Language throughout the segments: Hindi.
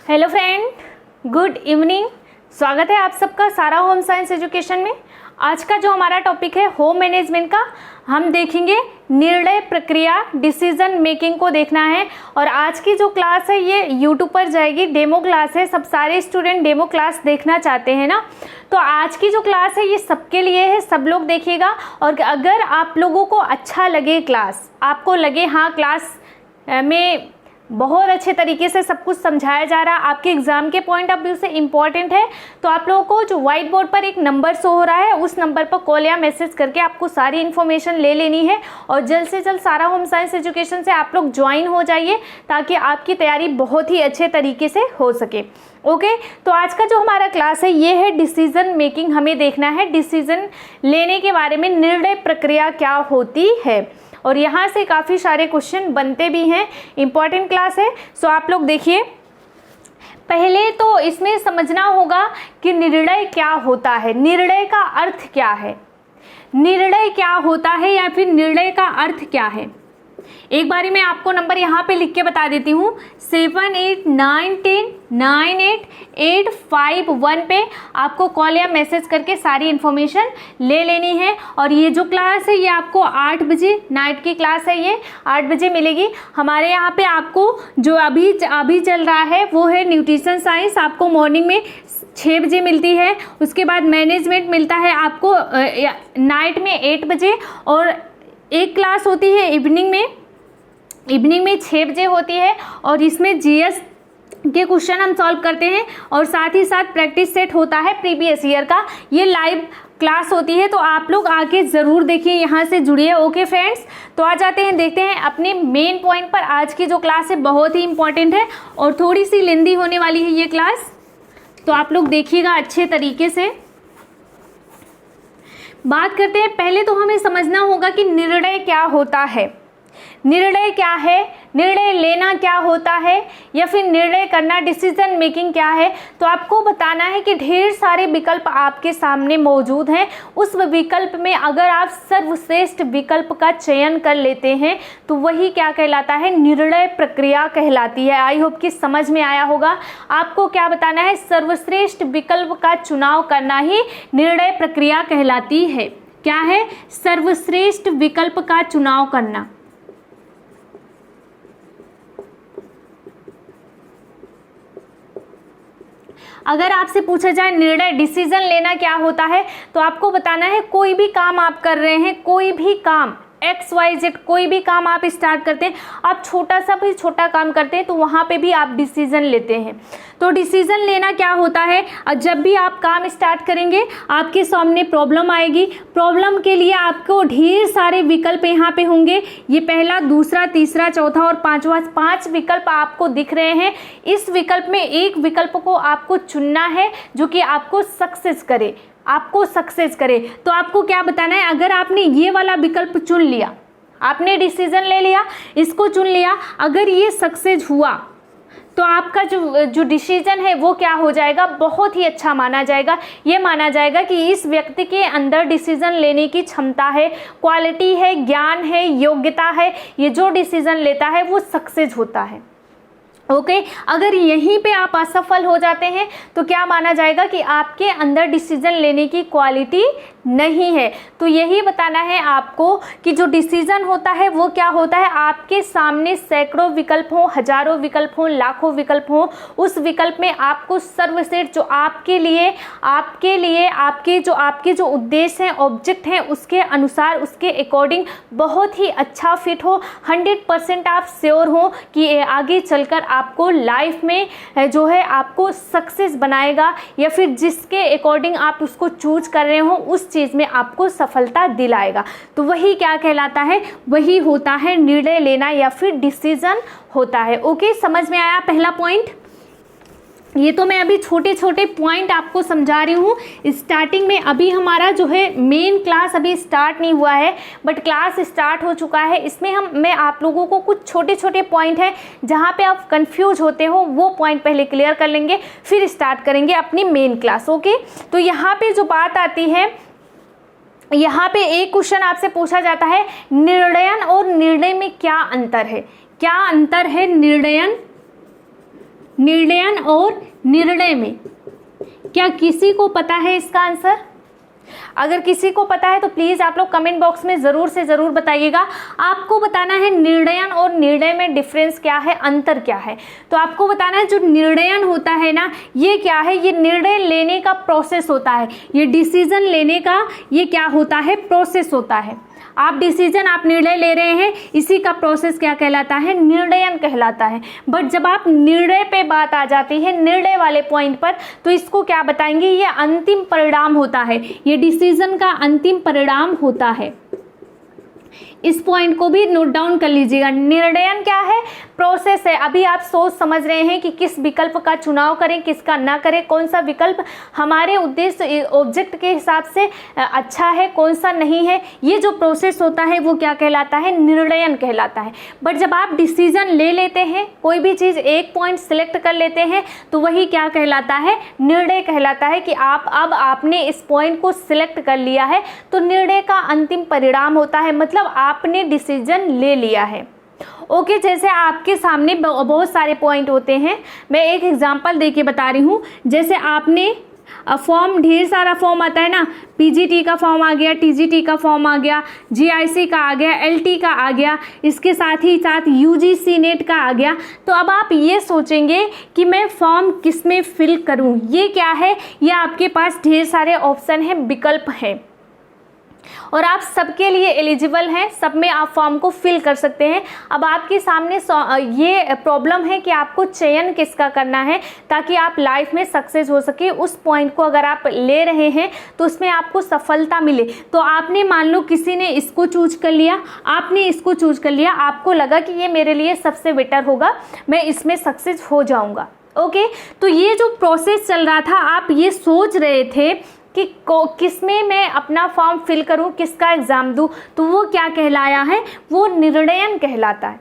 Hello friend, good evening. स्वागत है आप सबका सारा होम साइंस एजुकेशन में। आज का जो हमारा टॉपिक है होम मैनेजमेंट का, हम देखेंगे निर्णय प्रक्रिया, डिसीजन मेकिंग को देखना है। और आज की जो क्लास है ये यूट्यूब पर जाएगी, डेमो क्लास है। सब सारे स्टूडेंट डेमो क्लास देखना चाहते हैं ना, तो आज की जो क्लास है ये सबके लिए है, सब लोग देखिएगा। और अगर आप लोगों को अच्छा लगे क्लास, आपको लगे हाँ क्लास में बहुत अच्छे तरीके से सब कुछ समझाया जा रहा है, आपके एग्जाम के पॉइंट ऑफ व्यू से इम्पॉर्टेंट है, तो आप लोगों को जो व्हाइट बोर्ड पर एक नंबर शो हो रहा है उस नंबर पर कॉल या मैसेज करके आपको सारी इन्फॉर्मेशन ले लेनी है। और जल्द से जल्द सारा होम साइंस एजुकेशन से आप लोग ज्वाइन हो जाइए ताकि आपकी तैयारी बहुत ही अच्छे तरीके से हो सके। ओके, तो आज का जो हमारा क्लास है ये है डिसीजन मेकिंग। हमें देखना है डिसीजन लेने के बारे में, निर्णय प्रक्रिया क्या होती है। और यहाँ से काफ़ी सारे क्वेश्चन बनते भी हैं, इम्पॉर्टेंट क्लास है। सो आप लोग देखिए, पहले तो इसमें समझना होगा कि निर्णय क्या होता है, निर्णय का अर्थ क्या है, निर्णय क्या होता है या फिर निर्णय का अर्थ क्या है। एक बारी मैं आपको नंबर यहाँ पे लिख के बता देती हूँ, 7891098851 पे आपको कॉल या मैसेज करके सारी इन्फॉर्मेशन ले लेनी है। और ये जो क्लास है ये आपको 8 बजे, नाइट की क्लास है, ये 8 बजे मिलेगी। हमारे यहाँ पे आपको जो अभी चल रहा है वो है न्यूट्रिशन साइंस, आपको मॉर्निंग में 6 बजे मिलती है। उसके बाद मैनेजमेंट मिलता है आपको नाइट में 8 बजे। और एक क्लास होती है इवनिंग में 6 बजे होती है। और इसमें जीएस के क्वेश्चन हम सॉल्व करते हैं और साथ ही साथ प्रैक्टिस सेट होता है प्रीवियस ईयर का। ये लाइव क्लास होती है, तो आप लोग आके ज़रूर देखिए, यहाँ से जुड़िए। ओके फ्रेंड्स, तो आ जाते हैं, देखते हैं अपने मेन पॉइंट पर। आज की जो क्लास है बहुत ही इंपॉर्टेंट है और थोड़ी सी लेंदी होने वाली है ये क्लास, तो आप लोग देखिएगा अच्छे तरीके से। बात करते हैं, पहले तो हमें समझना होगा कि निर्णय क्या होता है, निर्णय क्या है, निर्णय लेना क्या होता है या फिर निर्णय करना, डिसीजन मेकिंग क्या है। तो आपको बताना है कि ढेर सारे विकल्प आपके सामने मौजूद हैं। उस विकल्प में अगर आप सर्वश्रेष्ठ विकल्प का चयन कर लेते हैं तो वही क्या कहलाता है, निर्णय प्रक्रिया कहलाती है। आई होप कि समझ में आया होगा। आपको क्या बताना है, सर्वश्रेष्ठ विकल्प का चुनाव करना ही निर्णय प्रक्रिया कहलाती है। क्या है, सर्वश्रेष्ठ विकल्प का चुनाव करना। अगर आपसे पूछा जाए निर्णय, डिसीजन लेना क्या होता है, तो आपको बताना है कोई भी काम आप कर रहे हैं, कोई भी काम XYZ, कोई भी काम आप स्टार्ट करते हैं, आप छोटा सा भी छोटा काम करते हैं तो वहाँ पे भी आप डिसीजन लेते हैं। तो डिसीजन लेना क्या होता है, जब भी आप काम स्टार्ट करेंगे आपके सामने प्रॉब्लम आएगी। प्रॉब्लम के लिए आपको ढेर सारे विकल्प यहाँ पे होंगे। ये पहला, दूसरा, तीसरा, चौथा और पांचवा, 5 विकल्प आपको दिख रहे हैं। इस विकल्प में एक विकल्प को आपको चुनना है जो कि आपको सक्सेस करे, आपको सक्सेस करे। तो आपको क्या बताना है, अगर आपने ये वाला विकल्प चुन लिया, आपने डिसीजन ले लिया, इसको चुन लिया, अगर ये सक्सेस हुआ तो आपका जो डिसीजन है वो क्या हो जाएगा, बहुत ही अच्छा माना जाएगा। ये माना जाएगा कि इस व्यक्ति के अंदर डिसीजन लेने की क्षमता है, क्वालिटी है, ज्ञान है, योग्यता है। ये जो डिसीजन लेता है वो सक्सेस होता है। ओके, अगर यहीं पे आप असफल हो जाते हैं तो क्या माना जाएगा कि आपके अंदर डिसीजन लेने की क्वालिटी नहीं है। तो यही बताना है आपको कि जो डिसीजन होता है वो क्या होता है, आपके सामने सैकड़ों विकल्प हों, हजारों विकल्प हों, लाखों विकल्प हों, उस विकल्प में आपको सर्वश्रेष्ठ जो आपके लिए आपके जो उद्देश्य हैं, ऑब्जेक्ट हैं, उसके अनुसार, उसके अकॉर्डिंग बहुत ही अच्छा फिट हो, 100% आप श्योर हो कि आगे चलकर आपको लाइफ में जो है आपको सक्सेस बनाएगा, या फिर जिसके अकॉर्डिंग आप उसको चूज कर रहे हो उस चीज़ में आपको सफलता दिलाएगा। तो वही क्या कहलाता है, वही होता है निर्णय लेना या फिर डिसीजन होता है। ओके, समझ में आया पहला पॉइंट। ये तो मैं अभी छोटे छोटे पॉइंट आपको समझा रही हूँ स्टार्टिंग में। अभी हमारा जो है मेन क्लास अभी स्टार्ट नहीं हुआ है, बट क्लास स्टार्ट हो चुका है। इसमें मैं आप लोगों को कुछ छोटे छोटे पॉइंट हैं जहाँ पे आप कंफ्यूज होते हो वो पॉइंट पहले क्लियर कर लेंगे, फिर स्टार्ट करेंगे अपनी मेन क्लास। ओके, तो यहाँ पे जो बात आती है, यहाँ पे एक क्वेश्चन आपसे पूछा जाता है, निर्णयन और निर्णय में क्या अंतर है। क्या अंतर है निर्णयन निर्णयन और निर्णय में? क्या किसी को पता है इसका आंसर? अगर किसी को पता है तो प्लीज़ आप लोग कमेंट बॉक्स में ज़रूर से ज़रूर बताइएगा। आपको बताना है निर्णयन और निर्णय में डिफरेंस क्या है, अंतर क्या है। तो आपको बताना है जो निर्णयन होता है ना, ये क्या है, ये निर्णय लेने का प्रोसेस होता है, ये डिसीजन लेने का ये क्या होता है, प्रोसेस होता है। आप निर्णय ले रहे हैं, इसी का प्रोसेस क्या कहलाता है, निर्णयन कहलाता है। बट जब आप निर्णय पे बात आ जाती है, निर्णय वाले पॉइंट पर, तो इसको क्या बताएंगे, ये अंतिम परिणाम होता है, ये डिसीजन का अंतिम परिणाम होता है। इस पॉइंट को भी नोट डाउन कर लीजिएगा। निर्णयन क्या है, प्रोसेस है। अभी आप सोच समझ रहे हैं कि किस विकल्प का चुनाव करें, किसका ना करें, कौन सा विकल्प हमारे उद्देश्य ऑब्जेक्ट के हिसाब से अच्छा है, कौन सा नहीं है। ये जो प्रोसेस होता है वो क्या कहलाता है, निर्णयन कहलाता है। बट जब आप डिसीजन ले लेते हैं, कोई भी चीज़ एक पॉइंट सिलेक्ट कर लेते हैं, तो वही क्या कहलाता है, निर्णय कहलाता है कि आपने इस पॉइंट को सिलेक्ट कर लिया है, तो निर्णय का अंतिम परिणाम होता है, मतलब आपने डिसीजन ले लिया है। ओके, जैसे आपके सामने बहुत सारे पॉइंट होते हैं, मैं एक एग्जांपल देके बता रही हूँ। जैसे आपने फॉर्म, ढेर सारा फॉर्म आता है ना, पीजीटी का फॉर्म आ गया, टीजीटी का फॉर्म आ गया, जीआईसी का आ गया, एलटी का आ गया, इसके साथ ही साथ यूजीसी नेट का आ गया। तो अब आप ये सोचेंगे कि मैं फॉर्म किस में फिल करूँ। ये क्या है, ये आपके पास ढेर सारे ऑप्शन हैं, विकल्प हैं, और आप सबके लिए एलिजिबल हैं, सब में आप फॉर्म को फिल कर सकते हैं। अब आपके सामने ये प्रॉब्लम है कि आपको चयन किसका करना है ताकि आप लाइफ में सक्सेस हो सके। उस पॉइंट को अगर आप ले रहे हैं तो उसमें आपको सफलता मिले। तो आपने, मान लो किसी ने इसको चूज कर लिया, आपने इसको चूज कर लिया, आपको लगा कि ये मेरे लिए सबसे बेटर होगा, मैं इसमें सक्सेस हो जाऊंगा। ओके, तो ये जो प्रोसेस चल रहा था, आप ये सोच रहे थे कि किसमें मैं अपना फॉर्म फिल करूं, किसका एग्ज़ाम दूं, तो वो क्या कहलाया है, वो निर्णयन कहलाता है।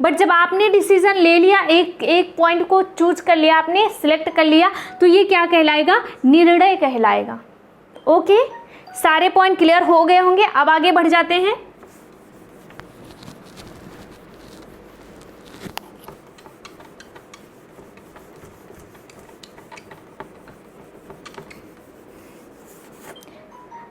बट जब आपने डिसीजन ले लिया, एक पॉइंट को चूज कर लिया, आपने सिलेक्ट कर लिया, तो ये क्या कहलाएगा, निर्णय कहलाएगा। ओके, सारे पॉइंट क्लियर हो गए होंगे। अब आगे बढ़ जाते हैं।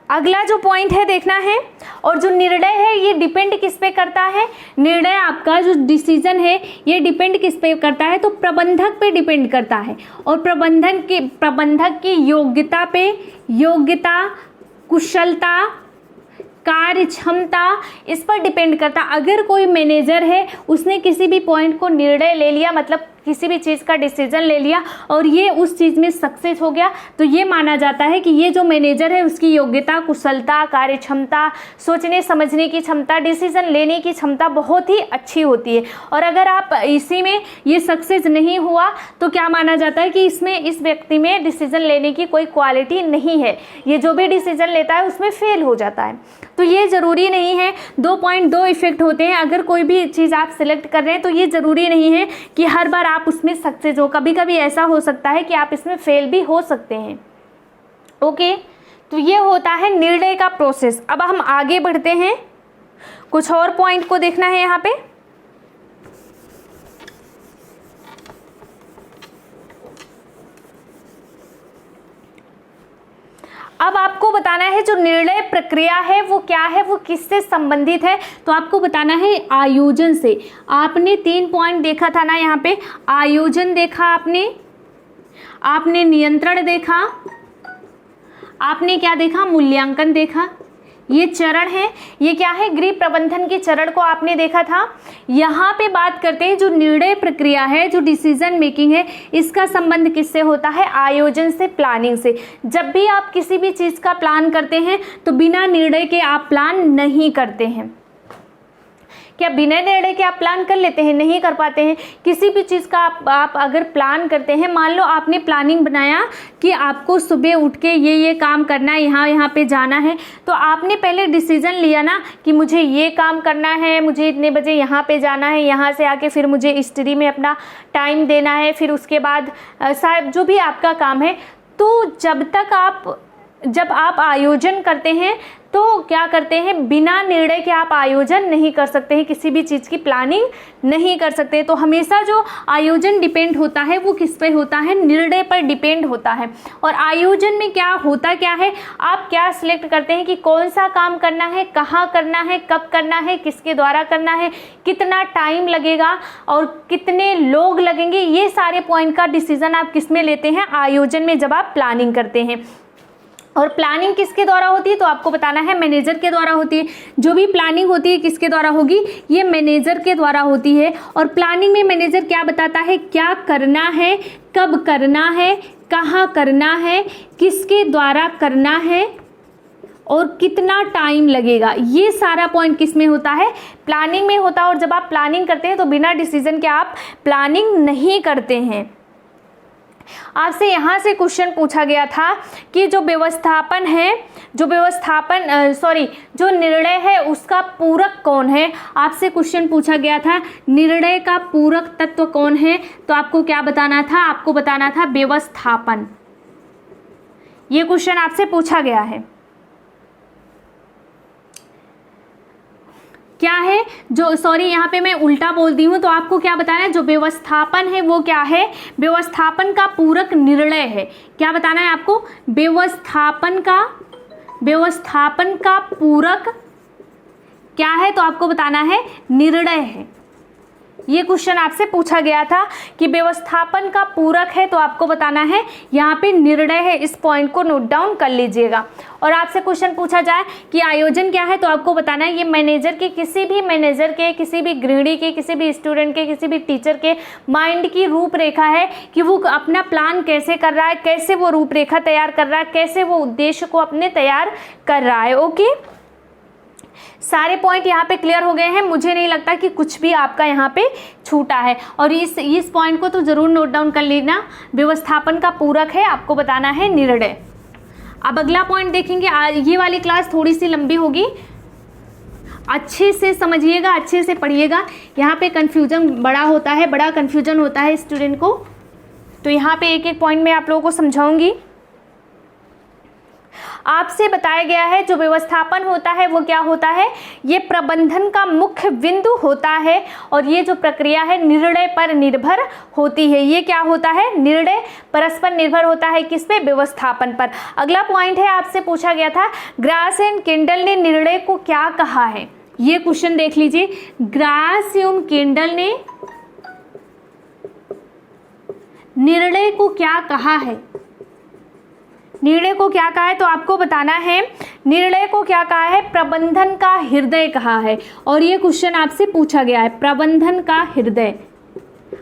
अगला जो पॉइंट है देखना है, और जो निर्णय है ये डिपेंड किस पे करता है, निर्णय आपका जो डिसीजन है ये डिपेंड किस पे करता है, तो प्रबंधक पे डिपेंड करता है। और प्रबंधक की योग्यता पे, योग्यता, कुशलता, कार्य क्षमता, इस पर डिपेंड करता। अगर कोई मैनेजर है, उसने किसी भी पॉइंट को निर्णय ले लिया, मतलब किसी भी चीज़ का डिसीजन ले लिया और ये उस चीज़ में सक्सेस हो गया, तो ये माना जाता है कि ये जो मैनेजर है उसकी योग्यता, कुशलता, कार्य क्षमता, सोचने समझने की क्षमता, डिसीजन लेने की क्षमता बहुत ही अच्छी होती है। और अगर आप इसी में ये सक्सेस नहीं हुआ तो क्या माना जाता है कि इस व्यक्ति में डिसीजन लेने की कोई क्वालिटी नहीं है, ये जो भी डिसीजन लेता है उसमें फेल हो जाता है। तो ये ज़रूरी नहीं है, 2.2 इफेक्ट होते हैं। अगर कोई भी चीज़ आप सिलेक्ट कर रहे हैं तो ये ज़रूरी नहीं है कि हर बार आप उसमें सक्सेस हो, कभी कभी ऐसा हो सकता है कि आप इसमें फेल भी हो सकते हैं। ओके, तो ये होता है निर्णय का प्रोसेस। अब हम आगे बढ़ते हैं, कुछ और पॉइंट को देखना है यहाँ पे। अब आपको बताना है जो निर्णय प्रक्रिया है वो क्या है, वो किससे संबंधित है। तो आपको बताना है आयोजन से। आपने 3 पॉइंट देखा था ना यहाँ पे, आयोजन देखा आपने नियंत्रण देखा, आपने क्या देखा, मूल्यांकन देखा। ये चरण है, ये क्या है, गृह प्रबंधन के चरण को आपने देखा था। यहाँ पे बात करते हैं जो निर्णय प्रक्रिया है, जो डिसीजन मेकिंग है, इसका संबंध किससे होता है, आयोजन से, प्लानिंग से। जब भी आप किसी भी चीज़ का प्लान करते हैं तो बिना निर्णय के आप प्लान नहीं करते हैं। क्या बिना निर्णय के आप प्लान कर लेते हैं, नहीं कर पाते हैं। किसी भी चीज़ का आप अगर प्लान करते हैं, मान लो आपने प्लानिंग बनाया कि आपको सुबह उठ के ये काम करना है, यहाँ पे जाना है, तो आपने पहले डिसीजन लिया ना कि मुझे ये काम करना है, मुझे इतने बजे यहाँ पे जाना है, यहाँ से आके फिर मुझे स्टडी में अपना टाइम देना है, फिर उसके बाद शायद जो भी आपका काम है। तो जब तक आप जब आप आयोजन करते हैं तो क्या करते हैं, बिना निर्णय के आप आयोजन नहीं कर सकते हैं, किसी भी चीज़ की प्लानिंग नहीं कर सकते। तो हमेशा जो आयोजन डिपेंड होता है वो किस पे होता है, निर्णय पर डिपेंड होता है। और आयोजन में क्या होता क्या है, आप क्या सिलेक्ट करते हैं कि कौन सा काम करना है, कहाँ करना है, कब करना है, किसके द्वारा करना है, कितना टाइम लगेगा और कितने लोग लगेंगे, ये सारे पॉइंट का डिसीजन आप किस में लेते हैं, आयोजन में, जब आप प्लानिंग करते हैं। और प्लानिंग किसके द्वारा होती है, तो आपको बताना है मैनेजर के द्वारा होती है। जो भी प्लानिंग होती है किसके द्वारा होगी, ये मैनेजर के द्वारा होती है। और प्लानिंग में मैनेजर क्या बताता है, क्या करना है, कब करना है, कहाँ करना है, किसके द्वारा करना है और कितना टाइम लगेगा, ये सारा पॉइंट किस में होता है, प्लानिंग में होता है। और जब आप प्लानिंग करते हैं तो बिना डिसीजन के आप प्लानिंग नहीं करते हैं। आपसे यहाँ से क्वेश्चन पूछा गया था कि जो व्यवस्थापन है, जो निर्णय है उसका पूरक कौन है। आपसे क्वेश्चन पूछा गया था निर्णय का पूरक तत्व कौन है, तो आपको क्या बताना था, आपको बताना था व्यवस्थापन। ये क्वेश्चन आपसे पूछा गया है। क्या है यहाँ पे मैं उल्टा बोल दी हूँ, तो आपको क्या बताना है, जो व्यवस्थापन है वो क्या है, व्यवस्थापन का पूरक निर्णय है। क्या बताना है आपको, व्यवस्थापन का पूरक क्या है, तो आपको बताना है निर्णय है। ये क्वेश्चन आपसे पूछा गया था कि व्यवस्थापन का पूरक है, तो आपको बताना है यहाँ पे निर्णय है। इस पॉइंट को नोट डाउन कर लीजिएगा। और आपसे क्वेश्चन पूछा जाए कि आयोजन क्या है, तो आपको बताना है ये मैनेजर के, किसी भी मैनेजर के, किसी भी गृहिणी के, किसी भी स्टूडेंट के, किसी भी टीचर के माइंड की रूपरेखा है कि वो अपना प्लान कैसे कर रहा है, कैसे वो रूपरेखा तैयार कर रहा है, कैसे वो उद्देश्य को अपने तैयार कर रहा है। ओके, सारे पॉइंट यहाँ पे क्लियर हो गए हैं। मुझे नहीं लगता कि कुछ भी आपका यहाँ पे छूटा है। और इस पॉइंट को तो जरूर नोट डाउन कर लेना। व्यवस्थापन का पूरक है, आपको बताना है निर्णय। अब अगला पॉइंट देखेंगे। ये वाली क्लास थोड़ी सी लंबी होगी, अच्छे से समझिएगा, अच्छे से पढ़िएगा। यहाँ पे कंफ्यूजन बड़ा होता है, बड़ा कंफ्यूजन होता है स्टूडेंट को, तो यहाँ पे एक एक पॉइंट में आप लोगों को समझाऊंगी। आपसे बताया गया है जो व्यवस्थापन होता है वो क्या होता है, ये प्रबंधन का मुख्य बिंदु होता है। और ये जो प्रक्रिया है निर्णय पर निर्भर होती है। ये क्या होता है, निर्णय परस्पर निर्भर होता है, किस पे, व्यवस्थापन पर। अगला पॉइंट है, आपसे पूछा गया था ग्रास एंड केंडल ने निर्णय को क्या कहा है। ये क्वेश्चन देख लीजिए, ग्रास एवं केंडल ने निर्णय को क्या कहा है। निर्णय को क्या कहा है, तो आपको बताना है निर्णय को क्या कहा है, प्रबंधन का हृदय कहा है। और ये क्वेश्चन आपसे पूछा गया है, प्रबंधन का हृदय।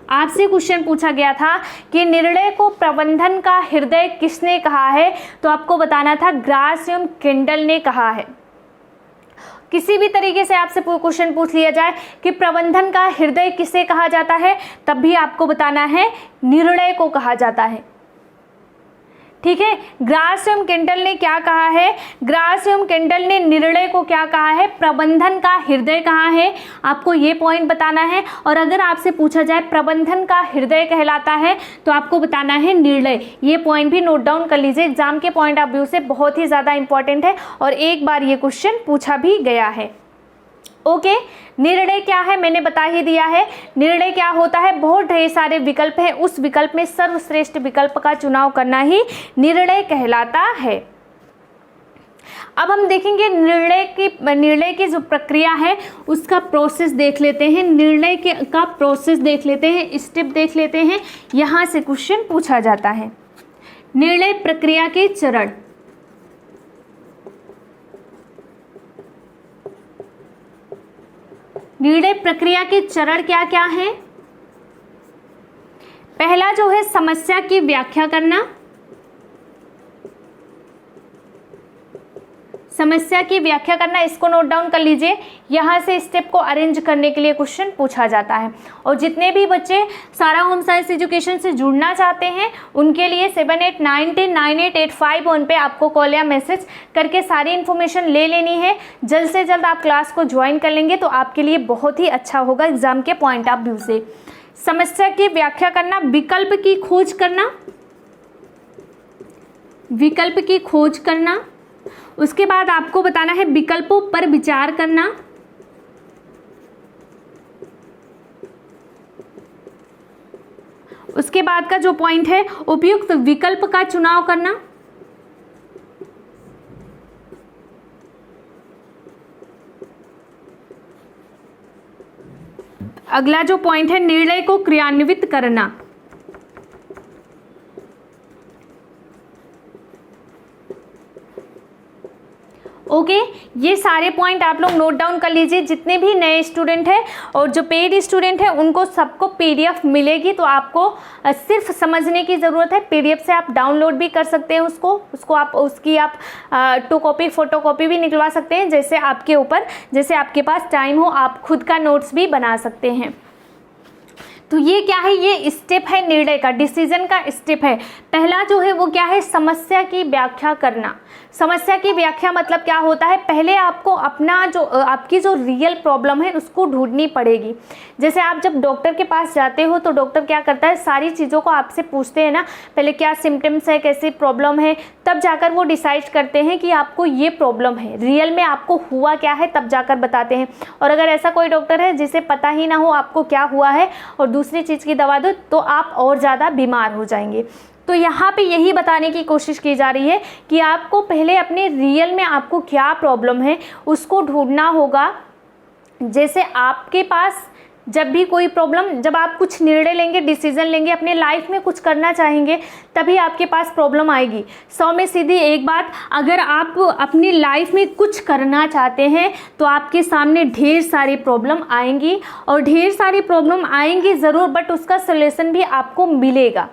आपसे क्वेश्चन पूछा गया था कि निर्णय को प्रबंधन का हृदय किसने कहा है, तो आपको बताना था ग्रास एवं केंडल ने कहा है। किसी भी तरीके से आपसे क्वेश्चन पूछ लिया जाए कि प्रबंधन का हृदय किसे कहा जाता है, तब भी आपको बताना है निर्णय को कहा जाता है। ठीक है, ग्रास एवं केंडल ने क्या कहा है, ग्रास एवं केंडल ने निर्णय को क्या कहा है, प्रबंधन का हृदय कहा है। आपको ये पॉइंट बताना है। और अगर आपसे पूछा जाए प्रबंधन का हृदय कहलाता है, तो आपको बताना है निर्णय। ये पॉइंट भी नोट डाउन कर लीजिए, एग्जाम के पॉइंट ऑफ व्यू से बहुत ही ज़्यादा इंपॉर्टेंट है और एक बार ये क्वेश्चन पूछा भी गया है। ओके, निर्णय क्या है मैंने बता ही दिया है। निर्णय क्या होता है, बहुत ढेर सारे विकल्प हैं, उस विकल्प में सर्वश्रेष्ठ विकल्प का चुनाव करना ही निर्णय कहलाता है। अब हम देखेंगे निर्णय की जो प्रक्रिया है उसका प्रोसेस देख लेते हैं। निर्णय का प्रोसेस देख लेते हैं, स्टेप देख लेते हैं। यहाँ से क्वेश्चन पूछा जाता है, निर्णय प्रक्रिया के चरण। निर्णय प्रक्रिया के चरण क्या क्या हैं? पहला जो है समस्या की व्याख्या करना। समस्या की व्याख्या करना, इसको नोट डाउन कर लीजिए। यहाँ से स्टेप को अरेंज करने के लिए क्वेश्चन पूछा जाता है। और जितने भी बच्चे सारा होम साइंस एजुकेशन से जुड़ना चाहते हैं उनके लिए 78939885 पे आपको कॉल या मैसेज करके सारी इन्फॉर्मेशन ले लेनी है। जल्द से जल्द आप क्लास को ज्वाइन कर लेंगे तो आपके लिए बहुत ही अच्छा होगा एग्जाम के पॉइंट ऑफ व्यू से। समस्या की व्याख्या करना, विकल्प की खोज करना, विकल्प की खोज करना, उसके बाद आपको बताना है विकल्पों पर विचार करना, उसके बाद का जो पॉइंट है उपयुक्त विकल्प का चुनाव करना, अगला जो पॉइंट है निर्णय को क्रियान्वित करना। ओके, ये सारे पॉइंट आप लोग नोट डाउन कर लीजिए। जितने भी नए स्टूडेंट हैं और जो पेड स्टूडेंट हैं उनको सबको पीडीएफ मिलेगी, तो आपको सिर्फ समझने की ज़रूरत है। पीडीएफ से आप डाउनलोड भी कर सकते हैं उसको आप उसकी आप 2 कॉपी फोटो कॉपी भी निकलवा सकते हैं, जैसे आपके ऊपर, जैसे आपके पास टाइम हो आप खुद का नोट्स भी बना सकते हैं। तो ये क्या है, ये स्टेप है निर्णय का, डिसीजन का स्टेप है। पहला जो है वो क्या है, समस्या की व्याख्या करना। समस्या की व्याख्या मतलब क्या होता है, पहले आपको अपना जो आपकी जो रियल प्रॉब्लम है उसको ढूंढनी पड़ेगी। जैसे आप जब डॉक्टर के पास जाते हो तो डॉक्टर क्या करता है, सारी चीज़ों को आपसे पूछते हैं ना, पहले क्या सिम्टम्स है, कैसी प्रॉब्लम है, तब जाकर वो डिसाइड करते हैं कि आपको ये प्रॉब्लम है, रियल में आपको हुआ क्या है, तब जाकर बताते हैं। और अगर ऐसा कोई डॉक्टर है जिसे पता ही ना हो आपको क्या हुआ है और दूसरी चीज़ की दवा दो, तो आप और ज़्यादा बीमार हो जाएंगे। तो यहाँ पे यही बताने की कोशिश की जा रही है कि आपको पहले अपने रियल में आपको क्या प्रॉब्लम है उसको ढूंढना होगा। जैसे आपके पास जब भी कोई प्रॉब्लम, जब आप कुछ निर्णय लेंगे, डिसीजन लेंगे, अपने लाइफ में कुछ करना चाहेंगे, तभी आपके पास प्रॉब्लम आएगी। 100 में सीधी एक बात, अगर आप अपनी लाइफ में कुछ करना चाहते हैं तो आपके सामने ढेर सारी प्रॉब्लम आएंगी, और ढेर सारी प्रॉब्लम आएंगी ज़रूर, बट उसका सलूशन भी आपको मिलेगा।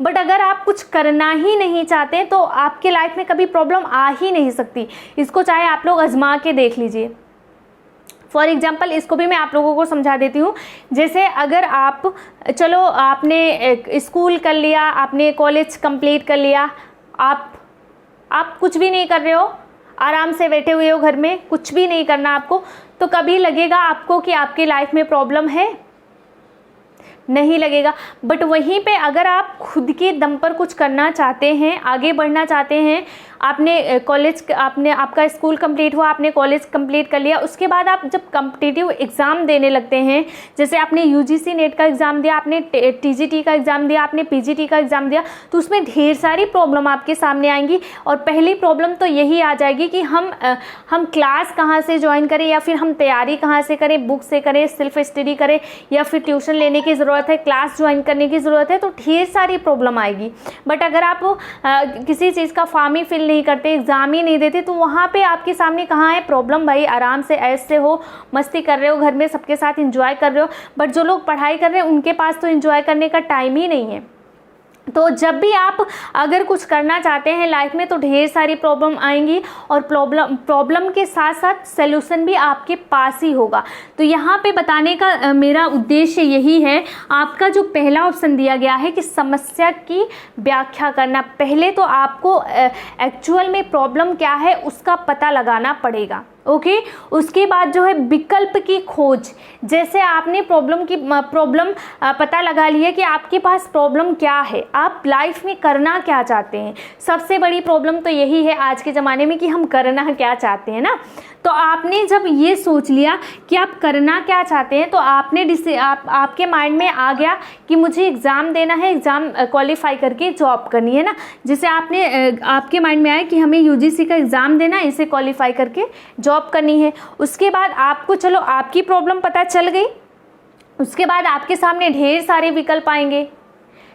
बट अगर आप कुछ करना ही नहीं चाहते तो आपके लाइफ में कभी प्रॉब्लम आ ही नहीं सकती। इसको चाहे आप लोग आजमा के देख लीजिए। फॉर एग्जाम्पल इसको भी मैं आप लोगों को समझा देती हूँ। जैसे अगर आप, चलो आपने स्कूल कर लिया, आपने कॉलेज कंप्लीट कर लिया, आप कुछ भी नहीं कर रहे हो, आराम से बैठे हुए हो घर में, कुछ भी नहीं करना आपको, तो कभी लगेगा आपको कि आपकी लाइफ में प्रॉब्लम है? नहीं लगेगा। बट वहीं पे अगर आप खुद के दम पर कुछ करना चाहते हैं, आगे बढ़ना चाहते हैं, आपका स्कूल कंप्लीट हुआ, आपने कॉलेज कंप्लीट कर लिया, उसके बाद आप जब कॉम्पिटिटिव एग्ज़ाम देने लगते हैं, जैसे आपने यूजीसी नेट का एग्ज़ाम दिया, आपने टीजीटी का एग्ज़ाम दिया, आपने पीजीटी का एग्ज़ाम दिया, तो उसमें ढेर सारी प्रॉब्लम आपके सामने आएंगी। और पहली प्रॉब्लम तो यही आ जाएगी कि हम क्लास कहाँ से ज्वाइन करें, या फिर हम तैयारी कहाँ से करें, बुक से करें, सेल्फ स्टडी करें, या फिर ट्यूशन लेने की ज़रूरत है, क्लास ज्वाइन करने की ज़रूरत है, तो ढेर सारी प्रॉब्लम आएगी। बट अगर आप किसी चीज़ का फॉर्म ही फिल नहीं करते, एग्ज़ाम ही नहीं देते, तो वहाँ पे आपके सामने कहाँ है प्रॉब्लम? भाई आराम से ऐसे हो, मस्ती कर रहे हो, घर में सबके साथ एंजॉय कर रहे हो। बट जो लोग पढ़ाई कर रहे हैं उनके पास तो एंजॉय करने का टाइम ही नहीं है। तो जब भी आप अगर कुछ करना चाहते हैं लाइफ में तो ढेर सारी प्रॉब्लम आएंगी, और प्रॉब्लम के साथ साथ सलूशन भी आपके पास ही होगा। तो यहाँ पे बताने का मेरा उद्देश्य यही है। आपका जो पहला ऑप्शन दिया गया है कि समस्या की व्याख्या करना, पहले तो आपको एक्चुअल में प्रॉब्लम क्या है उसका पता लगाना पड़ेगा। ओके, उसके बाद जो है विकल्प की खोज। जैसे आपने प्रॉब्लम पता लगा लिया कि आपके पास प्रॉब्लम क्या है, आप लाइफ में करना क्या चाहते हैं। सबसे बड़ी प्रॉब्लम तो यही है आज के ज़माने में कि हम करना क्या चाहते हैं ना। तो आपने जब ये सोच लिया कि आप करना क्या चाहते हैं, तो आपके माइंड में आ गया कि मुझे एग्ज़ाम देना है, एग्ज़ाम क्वालिफाई करके जॉब करनी है ना। जैसे आपके माइंड में आया कि हमें यूजीसी का एग्ज़ाम देना, इसे क्वालिफाई करके जॉब करनी है। उसके बाद आपको, चलो आपकी प्रॉब्लम पता चल गई, उसके बाद आपके सामने ढेर सारे विकल्प आएंगे,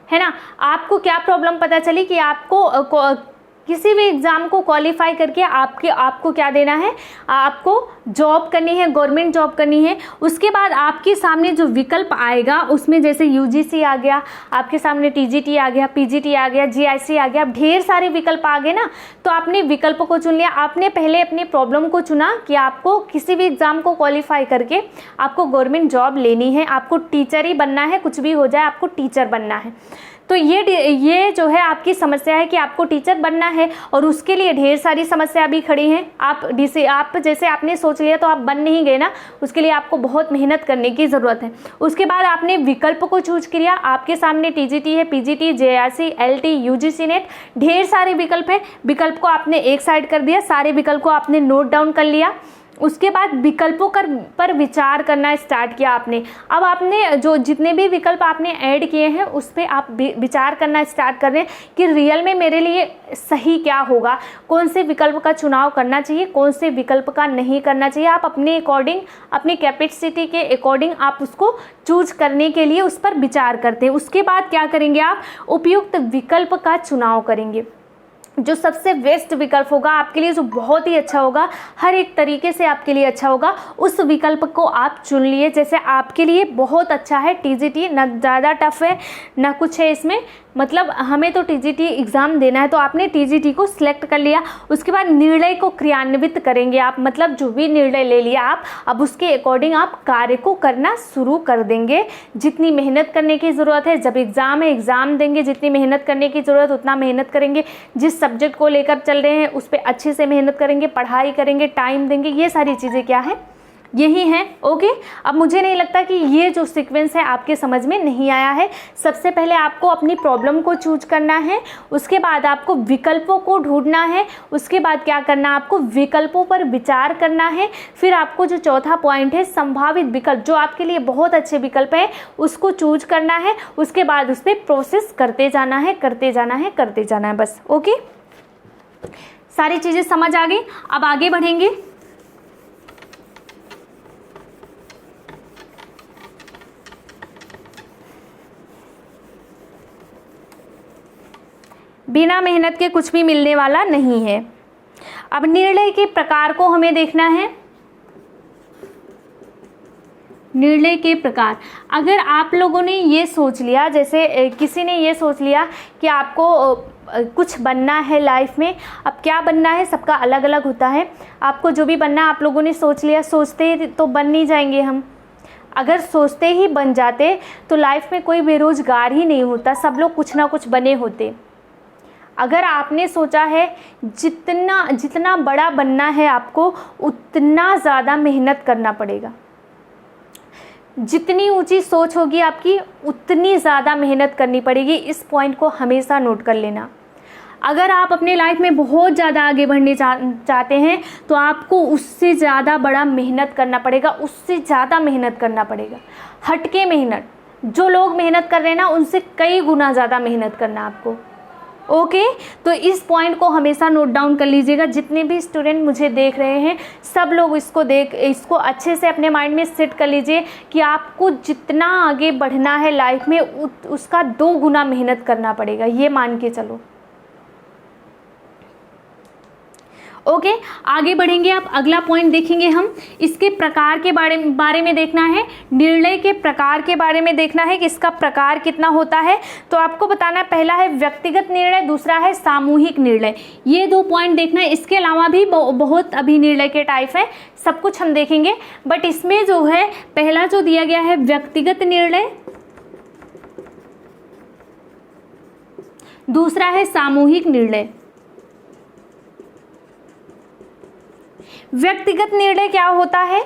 है ना। आपको क्या प्रॉब्लम पता चली कि आपको किसी भी एग्ज़ाम को क्वालिफाई करके आपको क्या देना है, आपको जॉब करनी है, गवर्नमेंट जॉब करनी है। उसके बाद आपके सामने जो विकल्प आएगा उसमें जैसे यूजीसी आ गया, आपके सामने टीजीटी आ गया, पीजीटी आ गया, जीआईसी आ गया, ढेर सारे विकल्प आ गए ना। तो आपने विकल्प को चुन लिया। आपने पहले अपनी प्रॉब्लम को चुना कि आपको किसी भी एग्ज़ाम को क्वालिफाई करके आपको गवर्नमेंट जॉब लेनी है, आपको टीचर ही बनना है, कुछ भी हो जाए आपको टीचर बनना है। तो ये जो है आपकी समस्या है कि आपको टीचर बनना है और उसके लिए ढेर सारी समस्या भी खड़ी हैं। आप जैसे आपने सोच लिया तो आप बन नहीं गए ना, उसके लिए आपको बहुत मेहनत करने की ज़रूरत है। उसके बाद आपने विकल्प को चूज किया, आपके सामने टीजीटी है, PGT, JRC, LT, UGC net, ढेर सारे विकल्प हैं। विकल्प को आपने एक साइड कर दिया, सारे विकल्प को आपने नोट डाउन कर लिया। उसके बाद विकल्पों पर विचार करना स्टार्ट किया आपने। अब आपने जो जितने भी विकल्प आपने ऐड किए हैं उस पर आप विचार करना स्टार्ट कर रहे हैं कि रियल में मेरे लिए सही क्या होगा, कौन से विकल्प का चुनाव करना चाहिए, कौन से विकल्प का नहीं करना चाहिए। आप अपने अकॉर्डिंग, अपनी कैपेसिटी के अकॉर्डिंग आप उसको चूज करने के लिए उस पर विचार करते हैं। उसके बाद क्या करेंगे, आप उपयुक्त विकल्प का चुनाव करेंगे। जो सबसे बेस्ट विकल्प होगा आपके लिए, जो बहुत ही अच्छा होगा, हर एक तरीके से आपके लिए अच्छा होगा, उस विकल्प को आप चुन लिए। जैसे आपके लिए बहुत अच्छा है टीजीटी, ना ज़्यादा टफ है ना कुछ है इसमें, मतलब हमें तो टीजीटी एग्ज़ाम देना है, तो आपने टीजीटी को सिलेक्ट कर लिया। उसके बाद निर्णय को क्रियान्वित करेंगे आप, मतलब जो भी निर्णय ले लिया आप, अब उसके अकॉर्डिंग आप कार्य को करना शुरू कर देंगे। जितनी मेहनत करने की ज़रूरत है, जब एग्ज़ाम है एग्ज़ाम देंगे, जितनी मेहनत करने की ज़रूरत उतना मेहनत करेंगे। जिस सब्जेक्ट को लेकर चल रहे हैं उस पर अच्छे से मेहनत करेंगे, पढ़ाई करेंगे, टाइम देंगे। ये सारी चीज़ें क्या है, यही है। ओके, अब मुझे नहीं लगता कि ये जो सीक्वेंस है आपके समझ में नहीं आया है। सबसे पहले आपको अपनी प्रॉब्लम को चूज करना है, उसके बाद आपको विकल्पों को ढूंढना है, उसके बाद क्या करना, आपको विकल्पों पर विचार करना है। फिर आपको जो चौथा पॉइंट है, संभावित विकल्प, जो आपके लिए बहुत अच्छे विकल्प है उसको चूज करना है। उसके बाद उस पर प्रोसेस करते जाना है, करते जाना है, करते जाना है, बस। ओके, सारी चीज़ें समझ आ गई। अब आगे बढ़ेंगे। बिना मेहनत के कुछ भी मिलने वाला नहीं है। अब निर्णय के प्रकार को हमें देखना है। निर्णय के प्रकार, अगर आप लोगों ने ये सोच लिया, जैसे किसी ने ये सोच लिया कि आपको कुछ बनना है लाइफ में, अब क्या बनना है सबका अलग अलग होता है। आपको जो भी बनना है आप लोगों ने सोच लिया, सोचते ही तो बन नहीं जाएंगे हम। अगर सोचते ही बन जाते तो लाइफ में कोई बेरोजगार ही नहीं होता, सब लोग कुछ ना कुछ बने होते। अगर आपने सोचा है जितना बड़ा बनना है आपको, उतना ज़्यादा मेहनत करना पड़ेगा। जितनी ऊंची सोच होगी आपकी, उतनी ज़्यादा मेहनत करनी पड़ेगी। इस पॉइंट को हमेशा नोट कर लेना। अगर आप अपने लाइफ में बहुत ज़्यादा आगे बढ़ने चाहते हैं तो आपको उससे ज़्यादा बड़ा मेहनत करना पड़ेगा, उससे ज़्यादा मेहनत करना पड़ेगा। हटके मेहनत, जो लोग मेहनत कर रहे हैं ना उनसे कई गुना ज़्यादा मेहनत करना आपको। ओके, तो इस पॉइंट को हमेशा नोट डाउन कर लीजिएगा। जितने भी स्टूडेंट मुझे देख रहे हैं सब लोग इसको अच्छे से अपने माइंड में सेट कर लीजिए कि आपको जितना आगे बढ़ना है लाइफ में उसका 2 गुना मेहनत करना पड़ेगा, ये मान के चलो। ओके, आगे बढ़ेंगे। अब अगला पॉइंट देखेंगे हम। इसके प्रकार के बारे में देखना है, निर्णय के प्रकार के बारे में देखना है कि इसका प्रकार कितना होता है। तो आपको बताना, पहला है व्यक्तिगत निर्णय, दूसरा है सामूहिक निर्णय। ये 2 पॉइंट देखना है। इसके अलावा भी बहुत अभी निर्णय के टाइप है, सब कुछ हम देखेंगे। बट इसमें जो है पहला जो दिया गया है व्यक्तिगत निर्णय, दूसरा है सामूहिक निर्णय। व्यक्तिगत निर्णय क्या होता है,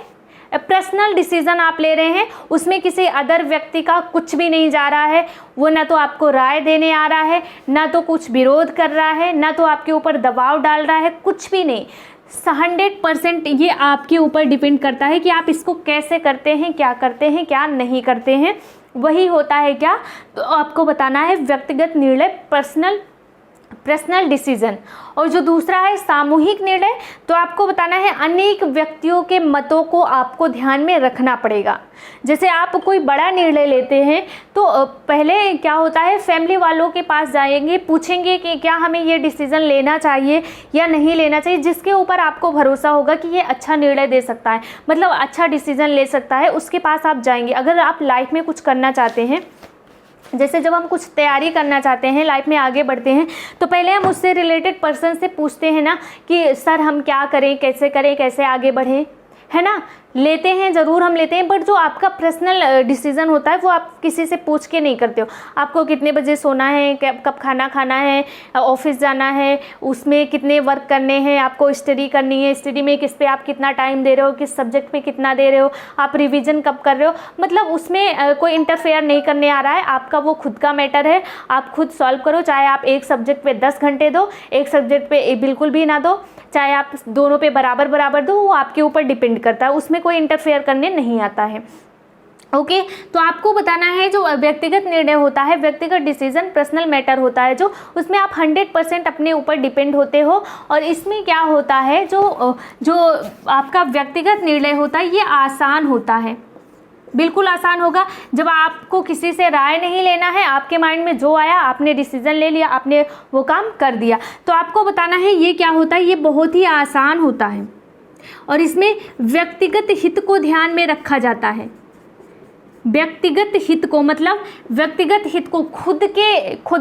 पर्सनल डिसीजन आप ले रहे हैं, उसमें किसी अदर व्यक्ति का कुछ भी नहीं जा रहा है। वो ना तो आपको राय देने आ रहा है, ना तो कुछ विरोध कर रहा है, ना तो आपके ऊपर दबाव डाल रहा है, कुछ भी नहीं। 100% ये आपके ऊपर डिपेंड करता है कि आप इसको कैसे करते हैं, क्या करते हैं, क्या नहीं करते हैं। वही होता है क्या, तो आपको बताना है व्यक्तिगत निर्णय, पर्सनल डिसीजन। और जो दूसरा है सामूहिक निर्णय, तो आपको बताना है अनेक व्यक्तियों के मतों को आपको ध्यान में रखना पड़ेगा। जैसे आप कोई बड़ा निर्णय लेते हैं तो पहले क्या होता है, फैमिली वालों के पास जाएंगे, पूछेंगे कि क्या हमें ये डिसीजन लेना चाहिए या नहीं लेना चाहिए, जिसके ऊपर आपको भरोसा होगा कि ये अच्छा निर्णय दे सकता है, मतलब अच्छा डिसीजन ले सकता है, उसके पास आप जाएंगे। अगर आप लाइफ में कुछ करना चाहते हैं, जैसे जब हम कुछ तैयारी करना चाहते हैं, लाइफ में आगे बढ़ते हैं, तो पहले हम उससे रिलेटेड पर्सन से पूछते हैं ना कि सर हम क्या करें, कैसे आगे बढ़ें, है ना। लेते हैं, ज़रूर हम लेते हैं, बट जो आपका पर्सनल डिसीजन होता है वो आप किसी से पूछ के नहीं करते हो। आपको कितने बजे सोना है, कब खाना खाना है, ऑफिस जाना है, उसमें कितने वर्क करने हैं, आपको स्टडी करनी है, स्टडी में किस पे आप कितना टाइम दे रहे हो, किस सब्जेक्ट पे कितना दे रहे हो, आप रिवीजन कब कर रहे हो, मतलब उसमें कोई इंटरफेयर नहीं करने आ रहा है। आपका वो खुद का मैटर है, आप खुद सॉल्व करो। चाहे आप एक सब्जेक्ट पे 10 घंटे दो, एक सब्जेक्ट पे बिल्कुल भी ना दो, चाहे आप दोनों पे बराबर बराबर दो, वो आपके ऊपर डिपेंड करता है, उसमें कोई इंटरफेयर करने नहीं आता है। ओके तो आपको बताना है जो व्यक्तिगत निर्णय होता है, व्यक्तिगत डिसीजन पर्सनल मैटर होता है, जो उसमें आप 100% अपने ऊपर डिपेंड होते हो। और इसमें क्या होता है, जो आपका व्यक्तिगत निर्णय होता है ये आसान होता है, बिल्कुल आसान होगा। जब आपको किसी से राय नहीं लेना है, आपके माइंड में जो आया आपने डिसीजन ले लिया, आपने वो काम कर दिया। तो आपको बताना है ये क्या होता है, ये बहुत ही आसान होता है और इसमें व्यक्तिगत हित को ध्यान में रखा जाता है। व्यक्तिगत हित को मतलब व्यक्तिगत हित को खुद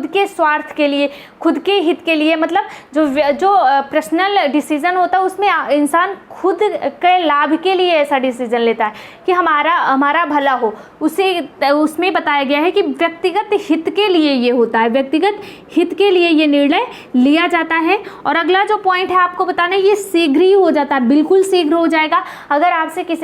के स्वार्थ के लिए, खुद के हित के लिए, मतलब जो पर्सनल डिसीजन होता है उसमें इंसान खुद के लाभ के लिए ऐसा डिसीजन लेता है कि हमारा भला हो। उसमें बताया गया है कि व्यक्तिगत हित के लिए ये होता है, व्यक्तिगत हित के लिए ये निर्णय लिया जाता है। और अगला जो पॉइंट है आपको बताना है, ये शीघ्र ही हो जाता है, बिल्कुल शीघ्र हो जाएगा। अगर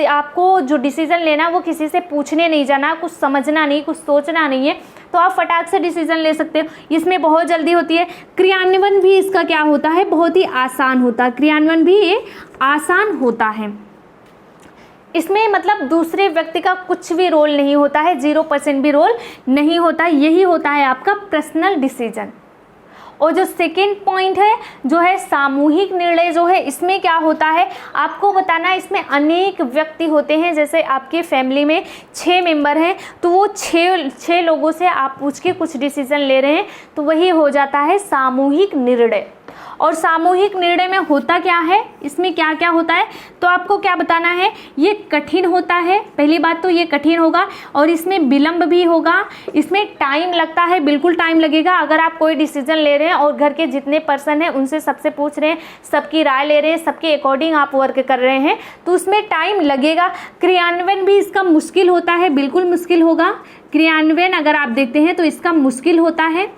आपको जो डिसीजन लेना वो किसी से पूछने नहीं जाना, कुछ समझना नहीं, कुछ सोचना नहीं है, तो आप फटाक से डिसीजन ले सकते हो। इसमें बहुत जल्दी होती है। क्रियान्वयन भी इसका क्या होता है, बहुत ही आसान होता है। क्रियान्वयन भी ये आसान होता है। इसमें मतलब दूसरे व्यक्ति का कुछ भी रोल नहीं होता है, 0% भी रोल नहीं होता है। यही होता है आपका पर्सनल डिसीजन। और जो सेकेंड पॉइंट है जो है सामूहिक निर्णय, जो है इसमें क्या होता है आपको बताना है। इसमें अनेक व्यक्ति होते हैं, जैसे आपके फैमिली में 6 मेंबर हैं, तो वो 6 लोगों से आप पूछ के कुछ डिसीजन ले रहे हैं, तो वही हो जाता है सामूहिक निर्णय। और सामूहिक निर्णय में होता क्या है, इसमें क्या क्या होता है, तो आपको क्या बताना है, ये कठिन होता है। पहली बात तो ये कठिन होगा और इसमें विलंब भी होगा, इसमें टाइम लगता है, बिल्कुल टाइम लगेगा। अगर आप कोई डिसीजन ले रहे हैं और घर के जितने पर्सन हैं उनसे सबसे पूछ रहे हैं, सबकी राय ले रहे हैं, सबके अकॉर्डिंग आप वर्क कर रहे हैं, तो उसमें टाइम लगेगा। क्रियान्वयन भी इसका मुश्किल होता है, बिल्कुल मुश्किल होगा। क्रियान्वयन अगर आप देखते हैं तो इसका मुश्किल होता है।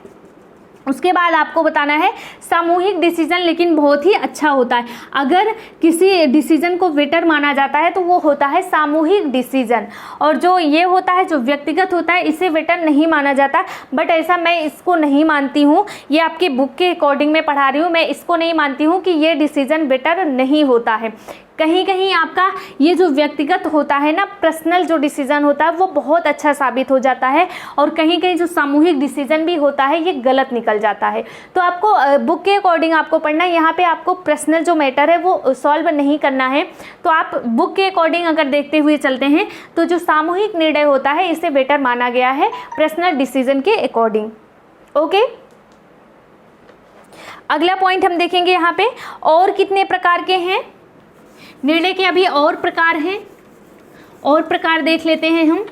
उसके बाद आपको बताना है सामूहिक डिसीजन लेकिन बहुत ही अच्छा होता है। अगर किसी डिसीजन को बेटर माना जाता है तो वो होता है सामूहिक डिसीजन, और जो ये होता है जो व्यक्तिगत होता है इसे बेटर नहीं माना जाता। बट ऐसा मैं इसको नहीं मानती हूँ, ये आपके बुक के अकॉर्डिंग मैं पढ़ा रही हूँ, मैं इसको नहीं मानती हूँ कि ये डिसीजन बेटर नहीं होता है। कहीं कहीं आपका ये जो व्यक्तिगत होता है ना, पर्सनल जो डिसीजन होता है वो बहुत अच्छा साबित हो जाता है, और कहीं कहीं जो सामूहिक डिसीजन भी होता है ये गलत निकल जाता है। तो आपको बुक के अकॉर्डिंग आपको पढ़ना है, यहाँ पे आपको पर्सनल जो मैटर है वो सॉल्व नहीं करना है। तो आप बुक के अकॉर्डिंग अगर देखते हुए चलते हैं तो जो सामूहिक निर्णय होता है इसे बेटर माना गया है पर्सनल डिसीजन के अकॉर्डिंग। ओके, अगला पॉइंट हम देखेंगे यहाँ पे और कितने प्रकार के हैं निर्णय के। अभी और प्रकार हैं, और प्रकार देख लेते हैं हम।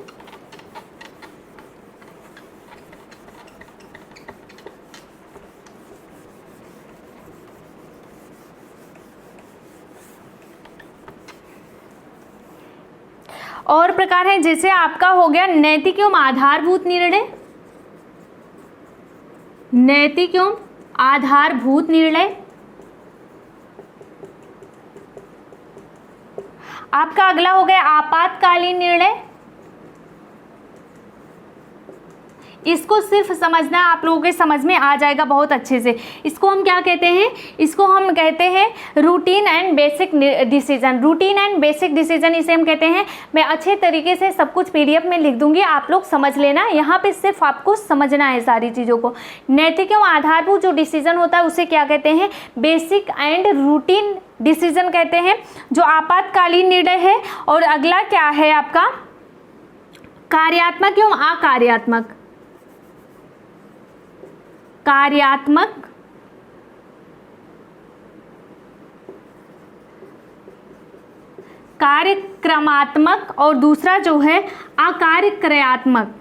और प्रकार है जैसे आपका हो गया नैतिक एवं आधारभूत निर्णय, नैतिक एवं आधारभूत निर्णय। आपका अगला हो गया आपातकालीन निर्णय। इसको सिर्फ समझना, आप लोगों के समझ में आ जाएगा बहुत अच्छे से। इसको हम क्या कहते हैं, इसको हम कहते हैं routine and basic decision. Routine and basic decision इसे हम कहते हैं। मैं अच्छे तरीके से सब कुछ PDF में लिख दूंगी, आप लोग समझ लेना। यहाँ पे सिर्फ आपको समझना है सारी चीज़ों को। नैतिक एवं आधारभूत जो डिसीजन होता है उसे क्या कहते हैं, बेसिक एंड रूटीन डिसीजन कहते हैं। जो आपातकालीन निर्णय है, और अगला क्या है आपका कार्यात्मक एवं अकार्यात्मक। कार्यात्मक, कार्यक्रमात्मक, और दूसरा जो है अकार्यक्रयात्मक।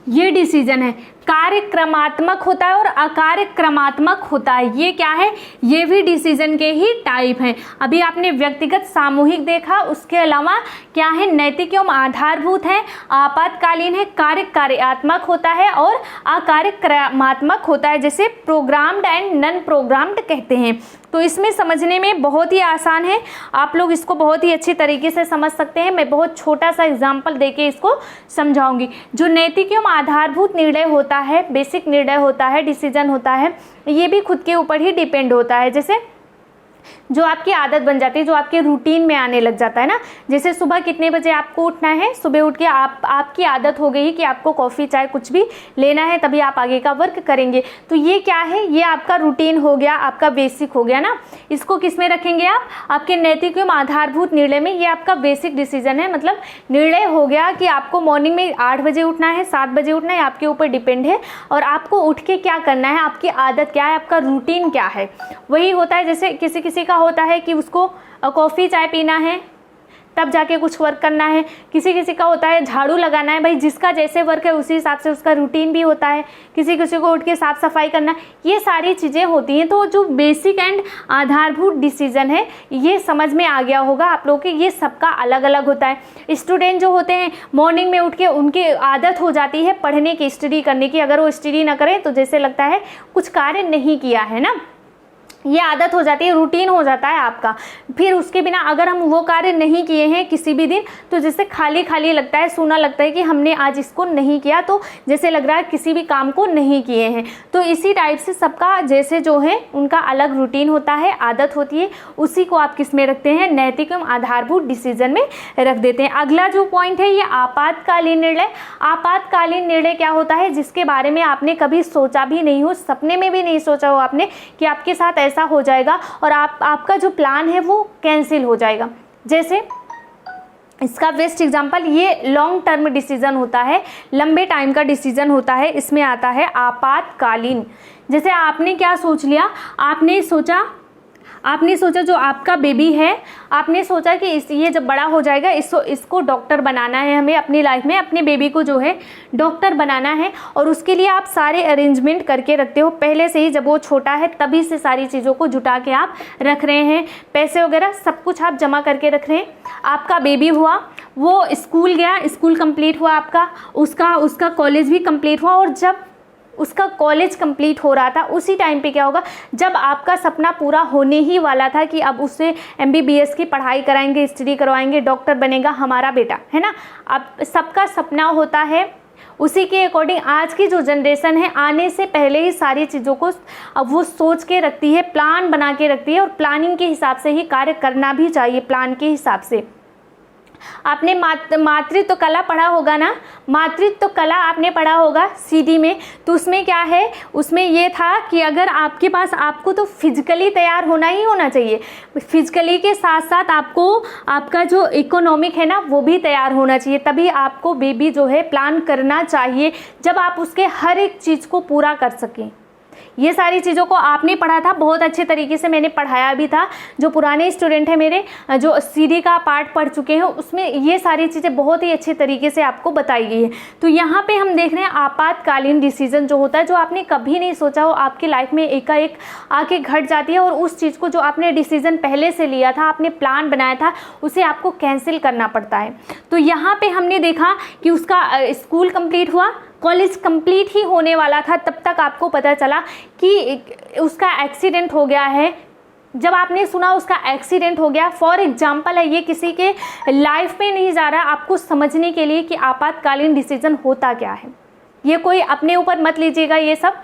ये डिसीजन है। कार्यक्रमात्मक होता है और अकार्यक्रमात्मक होता है। ये क्या है, ये भी डिसीजन के ही टाइप हैं। अभी आपने व्यक्तिगत सामूहिक देखा, उसके अलावा क्या है, नैतिक एवं आधारभूत है, आपातकालीन है, कार्यात्मक होता है और अकार्यक्रमात्मक होता है, जैसे प्रोग्राम्ड एंड नॉन प्रोग्राम्ड कहते हैं। तो इसमें समझने में बहुत ही आसान है, आप लोग इसको बहुत ही अच्छी तरीके से समझ सकते हैं। मैं बहुत छोटा सा एग्जाम्पल देके इसको समझाऊंगी। जो नैतिक एवं आधारभूत निर्णय होता है, बेसिक निर्णय होता है, डिसीजन होता है, ये भी खुद के ऊपर ही डिपेंड होता है। जैसे जो आपकी आदत बन जाती है, जो आपके रूटीन में आने लग जाता है ना, जैसे सुबह कितने बजे आपको उठना है, सुबह उठ के आपकी आदत हो गई कि आपको कॉफ़ी चाय कुछ भी लेना है, तभी आप आगे का वर्क करेंगे। तो ये क्या है, ये आपका रूटीन हो गया, आपका बेसिक हो गया ना। इसको किस में रखेंगे आप, आपके नैतिक एवं आधारभूत निर्णय में। ये आपका बेसिक डिसीजन है, मतलब निर्णय हो गया कि आपको मॉर्निंग में 8 बजे उठना है, 7 बजे उठना है, आपके ऊपर डिपेंड है। और आपको उठ के क्या करना है, आपकी आदत क्या है, आपका रूटीन क्या है, वही होता है। जैसे किसी का होता है कि उसको कॉफ़ी चाय पीना है, तब जाके कुछ वर्क करना है। किसी का होता है झाड़ू लगाना है। भाई जिसका जैसे वर्क है उसी हिसाब से उसका रूटीन भी होता है। किसी को उठ के साफ सफाई करना, ये सारी चीज़ें होती हैं। तो जो बेसिक एंड आधारभूत डिसीजन है, ये समझ में आ गया होगा आप लोगों के, ये सबका अलग अलग होता है। स्टूडेंट जो होते हैं मॉर्निंग में उठ के उनकी आदत हो जाती है पढ़ने की, स्टडी करने की। अगर वो स्टडी ना करें तो जैसे लगता है कुछ कार्य नहीं किया है ना, ये आदत हो जाती है, रूटीन हो जाता है आपका। फिर उसके बिना अगर हम वो कार्य नहीं किए हैं किसी भी दिन, तो जैसे खाली खाली लगता है, सूना लगता है कि हमने आज इसको नहीं किया, तो जैसे लग रहा है किसी भी काम को नहीं किए हैं। तो इसी टाइप से सबका जैसे जो है उनका अलग रूटीन होता है, आदत होती है, उसी को आप किस में रखते हैं, नैतिक एवं आधारभूत डिसीजन में रख देते हैं। अगला जो पॉइंट है ये आपातकालीन निर्णय। आपातकालीन निर्णय क्या होता है, जिसके बारे में आपने कभी सोचा भी नहीं हो, सपने में भी नहीं सोचा हो आपने कि आपके साथ ऐसा हो जाएगा और आपका जो प्लान है वो कैंसिल हो जाएगा। जैसे इसका बेस्ट एग्जांपल, ये लॉन्ग टर्म डिसीजन होता है, लंबे टाइम का डिसीजन होता है, इसमें आता है आपातकालीन। जैसे आपने क्या सोच लिया, आपने सोचा जो आपका बेबी है, आपने सोचा कि ये जब बड़ा हो जाएगा इसको डॉक्टर बनाना है, हमें अपनी लाइफ में अपने बेबी को जो है डॉक्टर बनाना है। और उसके लिए आप सारे अरेंजमेंट करके रखते हो पहले से ही, जब वो छोटा है तभी से सारी चीज़ों को जुटा के आप रख रहे हैं, पैसे वगैरह सब कुछ आप जमा करके रख रहे हैं। आपका बेबी हुआ, वो स्कूल गया, स्कूल कंप्लीट हुआ आपका, उसका कॉलेज भी कंप्लीट हुआ। और जब उसका कॉलेज कंप्लीट हो रहा था उसी टाइम पे क्या होगा, जब आपका सपना पूरा होने ही वाला था कि अब उससे MBBS की पढ़ाई कराएंगे, स्टडी करवाएंगे, डॉक्टर बनेगा हमारा बेटा, है ना। अब सबका सपना होता है, उसी के अकॉर्डिंग आज की जो जनरेशन है आने से पहले ही सारी चीज़ों को अब वो सोच के रखती है, प्लान बना के रखती है। और प्लानिंग के हिसाब से ही कार्य करना भी चाहिए, प्लान के हिसाब से। आपने मातृत्व कला पढ़ा होगा ना, मातृत्व कला आपने पढ़ा होगा CD में। तो उसमें क्या है, उसमें ये था कि अगर आपके पास, आपको तो फिजिकली तैयार होना ही होना चाहिए, फिजिकली के साथ साथ आपको आपका जो इकोनॉमिक है ना वो भी तैयार होना चाहिए, तभी आपको बेबी जो है प्लान करना चाहिए, जब आप उसके हर एक चीज़ को पूरा कर सकें। ये सारी चीज़ों को आपने पढ़ा था, बहुत अच्छे तरीके से मैंने पढ़ाया भी था। जो पुराने स्टूडेंट हैं मेरे, जो CD का पार्ट पढ़ चुके हैं, उसमें ये सारी चीज़ें बहुत ही अच्छे तरीके से आपको बताई गई है। तो यहाँ पे हम देख रहे हैं आपातकालीन डिसीजन जो होता है, जो आपने कभी नहीं सोचा हो, आपकी लाइफ में एकाएक आके घट जाती है और उस चीज़ को जो आपने डिसीजन पहले से लिया था, आपने प्लान बनाया था, उसे आपको कैंसिल करना पड़ता है। तो यहाँ पर हमने देखा कि उसका स्कूल कंप्लीट हुआ, कॉलेज कंप्लीट ही होने वाला था, तब तक आपको पता चला कि उसका एक्सीडेंट हो गया है। जब आपने सुना उसका एक्सीडेंट हो गया, फॉर एग्जाम्पल है, ये किसी के लाइफ में नहीं जा रहा, आपको समझने के लिए कि आपातकालीन डिसीजन होता क्या है। ये कोई अपने ऊपर मत लीजिएगा, ये सब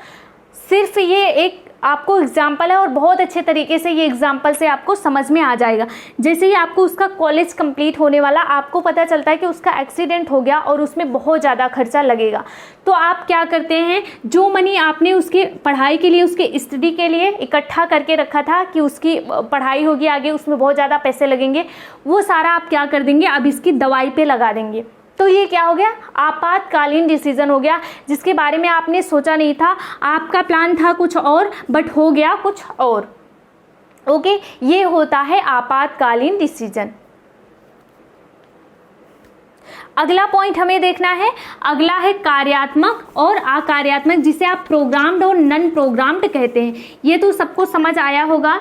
सिर्फ ये एक आपको एग्जाम्पल है और बहुत अच्छे तरीके से ये एग्जाम्पल से आपको समझ में आ जाएगा। जैसे ही आपको उसका कॉलेज कंप्लीट होने वाला, आपको पता चलता है कि उसका एक्सीडेंट हो गया और उसमें बहुत ज़्यादा खर्चा लगेगा, तो आप क्या करते हैं, जो मनी आपने उसकी पढ़ाई के लिए, उसके स्टडी के लिए इकट्ठा करके रखा था कि उसकी पढ़ाई होगी आगे, उसमें बहुत ज़्यादा पैसे लगेंगे, वो सारा आप क्या कर देंगे, अब इसकी दवाई पे लगा देंगे। तो ये क्या हो गया, आपातकालीन डिसीजन हो गया, जिसके बारे में आपने सोचा नहीं था, आपका प्लान था कुछ और बट हो गया कुछ और। ओके, ये होता है आपातकालीन डिसीजन। अगला पॉइंट हमें देखना है, अगला है कार्यात्मक और अकार्यात्मक, जिसे आप प्रोग्राम्ड और नॉन प्रोग्राम्ड कहते हैं। ये तो सबको समझ आया होगा,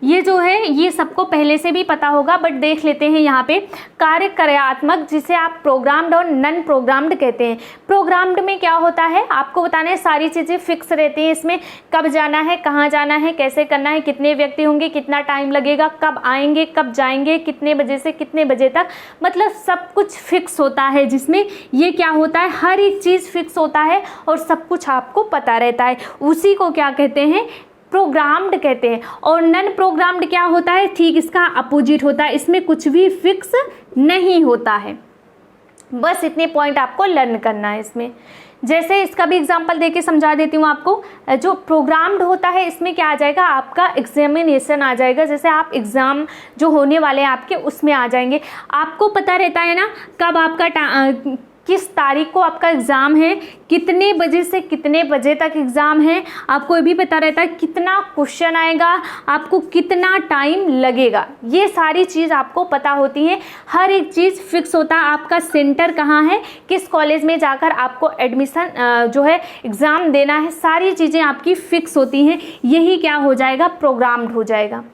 ये जो है ये सबको पहले से भी पता होगा, बट देख लेते हैं यहाँ पे। कार्यात्मक जिसे आप प्रोग्राम्ड और नॉन प्रोग्राम्ड कहते हैं। प्रोग्राम्ड में क्या होता है, आपको बताना है सारी चीज़ें फिक्स रहती हैं, इसमें कब जाना है, कहाँ जाना है, कैसे करना है, कितने व्यक्ति होंगे, कितना टाइम लगेगा, कब आएंगे, कब जाएंगे, कितने बजे से कितने बजे तक, मतलब सब कुछ फिक्स होता है। जिसमें ये क्या होता है, हर एक चीज़ फिक्स होता है और सब कुछ आपको पता रहता है, उसी को क्या कहते हैं, प्रोग्राम्ड कहते हैं। और नॉन प्रोग्राम्ड क्या होता है, ठीक इसका अपोजिट होता है, इसमें कुछ भी फिक्स नहीं होता है। बस इतने पॉइंट आपको लर्न करना है इसमें। जैसे इसका भी एग्जांपल देके समझा देती हूँ आपको। जो प्रोग्राम्ड होता है इसमें क्या आ जाएगा, आपका एग्जामिनेशन आ जाएगा, जैसे आप एग्ज़ाम जो होने वाले हैं आपके उसमें आ जाएंगे। आपको पता रहता है ना कब आपका किस तारीख को आपका एग्ज़ाम है, कितने बजे से कितने बजे तक एग्ज़ाम है, आपको ये भी पता रहता है कितना क्वेश्चन आएगा, आपको कितना टाइम लगेगा, ये सारी चीज़ आपको पता होती है। हर एक चीज़ फिक्स होता है, आपका सेंटर कहाँ है, किस कॉलेज में जाकर आपको एडमिशन जो है एग्ज़ाम देना है, सारी चीज़ें आपकी फिक्स होती हैं। यही क्या हो जाएगा, प्रोग्राम्ड हो जाएगा।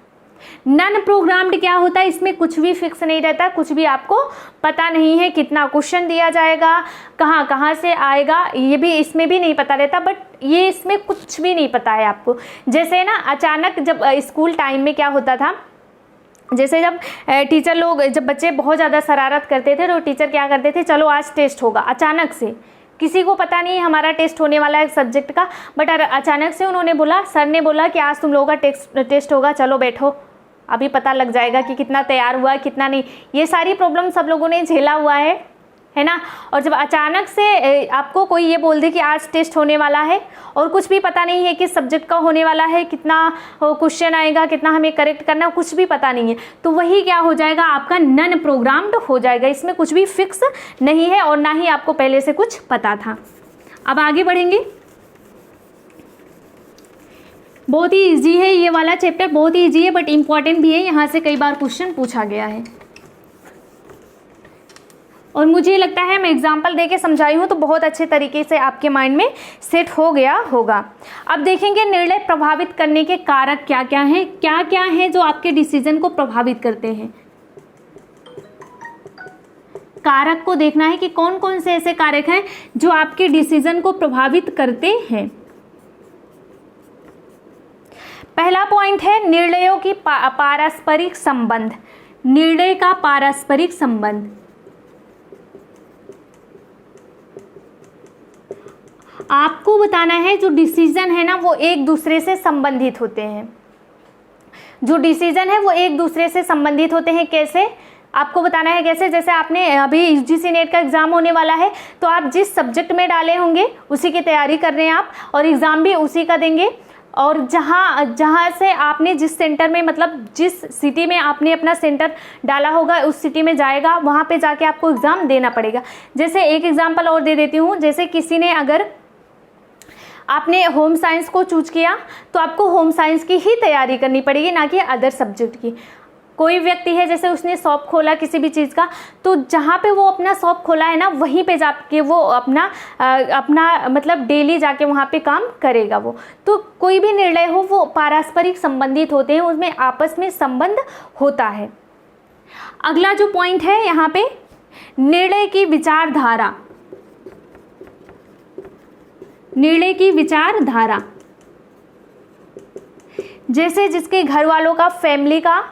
नॉन प्रोग्राम्ड क्या होता है, इसमें कुछ भी फिक्स नहीं रहता, कुछ भी आपको पता नहीं है, कितना क्वेश्चन दिया जाएगा, कहाँ कहाँ से आएगा, ये भी इसमें भी नहीं पता रहता। बट ये इसमें कुछ भी नहीं पता है आपको। जैसे ना अचानक जब स्कूल टाइम में क्या होता था, जैसे जब टीचर लोग, जब बच्चे बहुत ज़्यादा शरारत करते थे तो टेचर क्या करते थे, चलो आज टेस्ट होगा। अचानक से किसी को पता नहीं हमारा टेस्ट होने वाला है सब्जेक्ट का, बट अचानक से उन्होंने बोला, सर ने बोला कि आज तुम लोगों का टेस्ट होगा, चलो बैठो, अभी पता लग जाएगा कि कितना तैयार हुआ है कितना नहीं। ये सारी प्रॉब्लम सब लोगों ने झेला हुआ है ना। और जब अचानक से आपको कोई ये बोल दे कि आज टेस्ट होने वाला है और कुछ भी पता नहीं है किस सब्जेक्ट का होने वाला है, कितना क्वेश्चन आएगा, कितना हमें करेक्ट करना, कुछ भी पता नहीं है, तो वही क्या हो जाएगा, आपका नॉन प्रोग्राम्ड हो जाएगा। इसमें कुछ भी फिक्स नहीं है और ना ही आपको पहले से कुछ पता था। अब आगे बढ़ेंगे। बहुत ही इजी है ये वाला चैप्टर, बहुत ही इजी है बट इम्पॉर्टेंट भी है, यहाँ से कई बार क्वेश्चन पूछा गया है और मुझे लगता है मैं एग्जाम्पल देके समझाई हूँ तो बहुत अच्छे तरीके से आपके माइंड में सेट हो गया होगा। अब देखेंगे निर्णय प्रभावित करने के कारक क्या क्या हैं जो आपके डिसीजन को प्रभावित करते हैं। कारक को देखना है कि कौन कौन से ऐसे कारक हैं जो आपके डिसीजन को प्रभावित करते हैं। पहला पॉइंट है निर्णयों की पारस्परिक संबंध। निर्णय का पारस्परिक संबंध, आपको बताना है जो डिसीजन है ना वो एक दूसरे से संबंधित होते हैं। जो डिसीजन है वो एक दूसरे से संबंधित होते हैं। कैसे, आपको बताना है कैसे। जैसे आपने अभी यूजीसी नेट का एग्जाम होने वाला है तो आप जिस सब्जेक्ट में डाले होंगे उसी की तैयारी कर रहे हैं आप, और एग्ज़ाम भी उसी का देंगे। और जहाँ से आपने जिस सेंटर में, मतलब जिस सिटी में आपने अपना सेंटर डाला होगा उस सिटी में जाएगा, वहाँ पे जाके आपको एग्ज़ाम देना पड़ेगा। जैसे एक एग्जांपल और दे देती हूँ। जैसे किसी ने, अगर आपने होम साइंस को चूज किया तो आपको होम साइंस की ही तैयारी करनी पड़ेगी, ना कि अदर सब्जेक्ट की। कोई व्यक्ति है जैसे उसने शॉप खोला किसी भी चीज़ का, तो जहाँ पे वो अपना शॉप खोला है ना वहीं पे जाके वो अपना मतलब डेली जाके वहाँ पे काम करेगा वो। तो कोई भी निर्णय हो वो पारस्परिक संबंधित होते हैं, उसमें आपस में संबंध होता है। अगला जो पॉइंट है यहाँ पे, निर्णय की विचारधारा। निर्णय की विचारधारा, जैसे जिसके घर वालों का, फैमिली का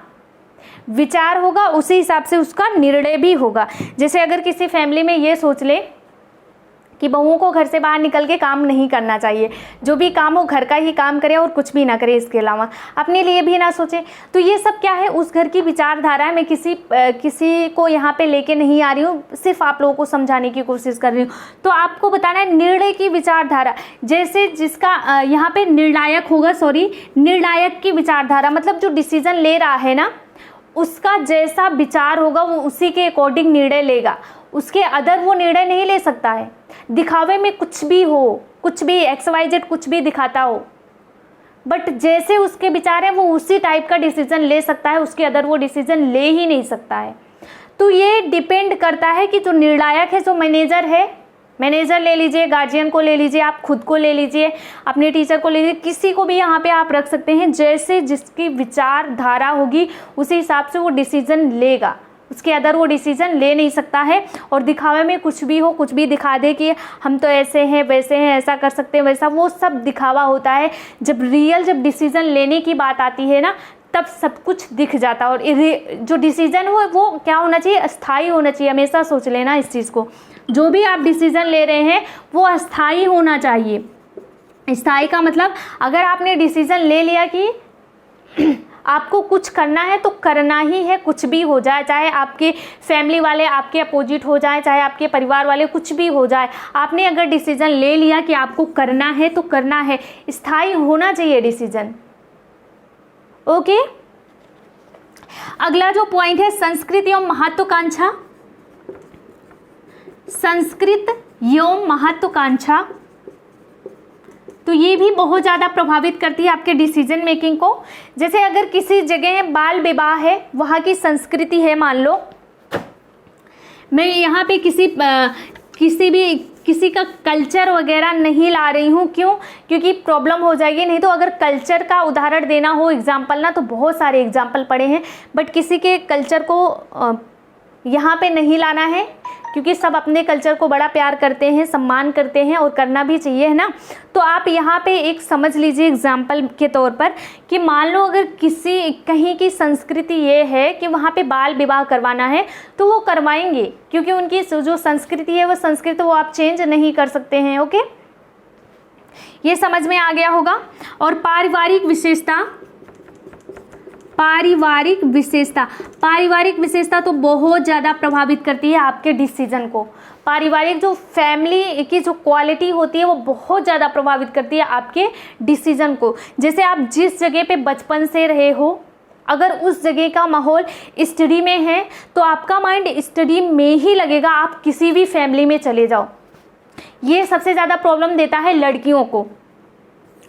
विचार होगा उसी हिसाब से उसका निर्णय भी होगा। जैसे अगर किसी फैमिली में ये सोच ले कि बहुओं को घर से बाहर निकल के काम नहीं करना चाहिए, जो भी काम हो घर का ही काम करे और कुछ भी ना करे, इसके अलावा अपने लिए भी ना सोचे, तो ये सब क्या है, उस घर की विचारधारा है। मैं किसी को यहाँ पे लेके नहीं आ रही हूँ, सिर्फ आप लोगों को समझाने की कोशिश कर रही हूँ। तो आपको बताना है निर्णय की विचारधारा, जैसे जिसका यहाँ पे निर्णायक होगा, निर्णायक की विचारधारा, मतलब जो डिसीजन ले रहा है ना उसका जैसा विचार होगा वो उसी के अकॉर्डिंग निर्णय लेगा, उसके अदर वो निर्णय नहीं ले सकता है। दिखावे में कुछ भी हो, कुछ भी XYZ कुछ भी दिखाता हो, बट जैसे उसके विचार है वो उसी टाइप का डिसीजन ले सकता है, उसके अदर वो डिसीजन ले ही नहीं सकता है। तो ये डिपेंड करता है कि जो निर्णायक है, जो मैनेजर है, मैनेजर ले लीजिए, गार्जियन को ले लीजिए, आप खुद को ले लीजिए, अपने टीचर को ले लीजिए, किसी को भी यहाँ पे आप रख सकते हैं। जैसे जिसकी विचारधारा होगी उसी हिसाब से वो डिसीजन लेगा, उसके अदर वो डिसीजन ले नहीं सकता है। और दिखावे में कुछ भी हो, कुछ भी दिखा दे कि हम तो ऐसे हैं वैसे हैं, ऐसा कर सकते हैं वैसा, वो सब दिखावा होता है। जब जब डिसीजन लेने की बात आती है ना, तब सब कुछ दिख जाता है। और जो डिसीजन हो वो क्या होना चाहिए, अस्थाई होना चाहिए। हमेशा सोच लेना इस चीज़ को, जो भी आप डिसीजन ले रहे हैं वो अस्थाई होना चाहिए। स्थायी का मतलब अगर आपने डिसीजन ले लिया कि आपको कुछ करना है तो करना ही है, कुछ भी हो जाए, चाहे आपके फैमिली वाले आपके अपोजिट हो जाए, चाहे आपके परिवार वाले, कुछ भी हो जाए, आपने अगर डिसीजन ले लिया कि आपको करना है तो करना है। स्थायी होना चाहिए डिसीजन। ओके, अगला जो पॉइंट है संस्कृत एवं महत्वाकांक्षा। संस्कृत एवं महत्वाकांक्षा, तो ये भी बहुत ज़्यादा प्रभावित करती है आपके डिसीजन मेकिंग को। जैसे अगर किसी जगह बाल विवाह है, वहाँ की संस्कृति है, मान लो मैं यहाँ पे किसी का कल्चर वगैरह नहीं ला रही हूँ, क्यों, क्योंकि प्रॉब्लम हो जाएगी। नहीं तो अगर कल्चर का उदाहरण देना हो एग्जाम्पल ना, तो बहुत सारे एग्जाम्पल पड़े हैं, बट किसी के कल्चर को यहाँ पे नहीं लाना है, क्योंकि सब अपने कल्चर को बड़ा प्यार करते हैं, सम्मान करते हैं और करना भी चाहिए, है ना। तो आप यहाँ पे एक समझ लीजिए एग्जाम्पल के तौर पर कि मान लो अगर कहीं की संस्कृति ये है कि वहाँ पे बाल विवाह करवाना है तो वो करवाएंगे, क्योंकि उनकी जो संस्कृति है वो संस्कृति वो आप चेंज नहीं कर सकते हैं। ओके, ये समझ में आ गया होगा। और पारिवारिक विशेषता, पारिवारिक विशेषता तो बहुत ज़्यादा प्रभावित करती है आपके डिसीजन को। पारिवारिक जो फैमिली की जो क्वालिटी होती है वो बहुत ज़्यादा प्रभावित करती है आपके डिसीजन को। जैसे आप जिस जगह पे बचपन से रहे हो, अगर उस जगह का माहौल स्टडी में है तो आपका माइंड स्टडी में ही लगेगा, आप किसी भी फैमिली में चले जाओ। ये सबसे ज़्यादा प्रॉब्लम देता है लड़कियों को।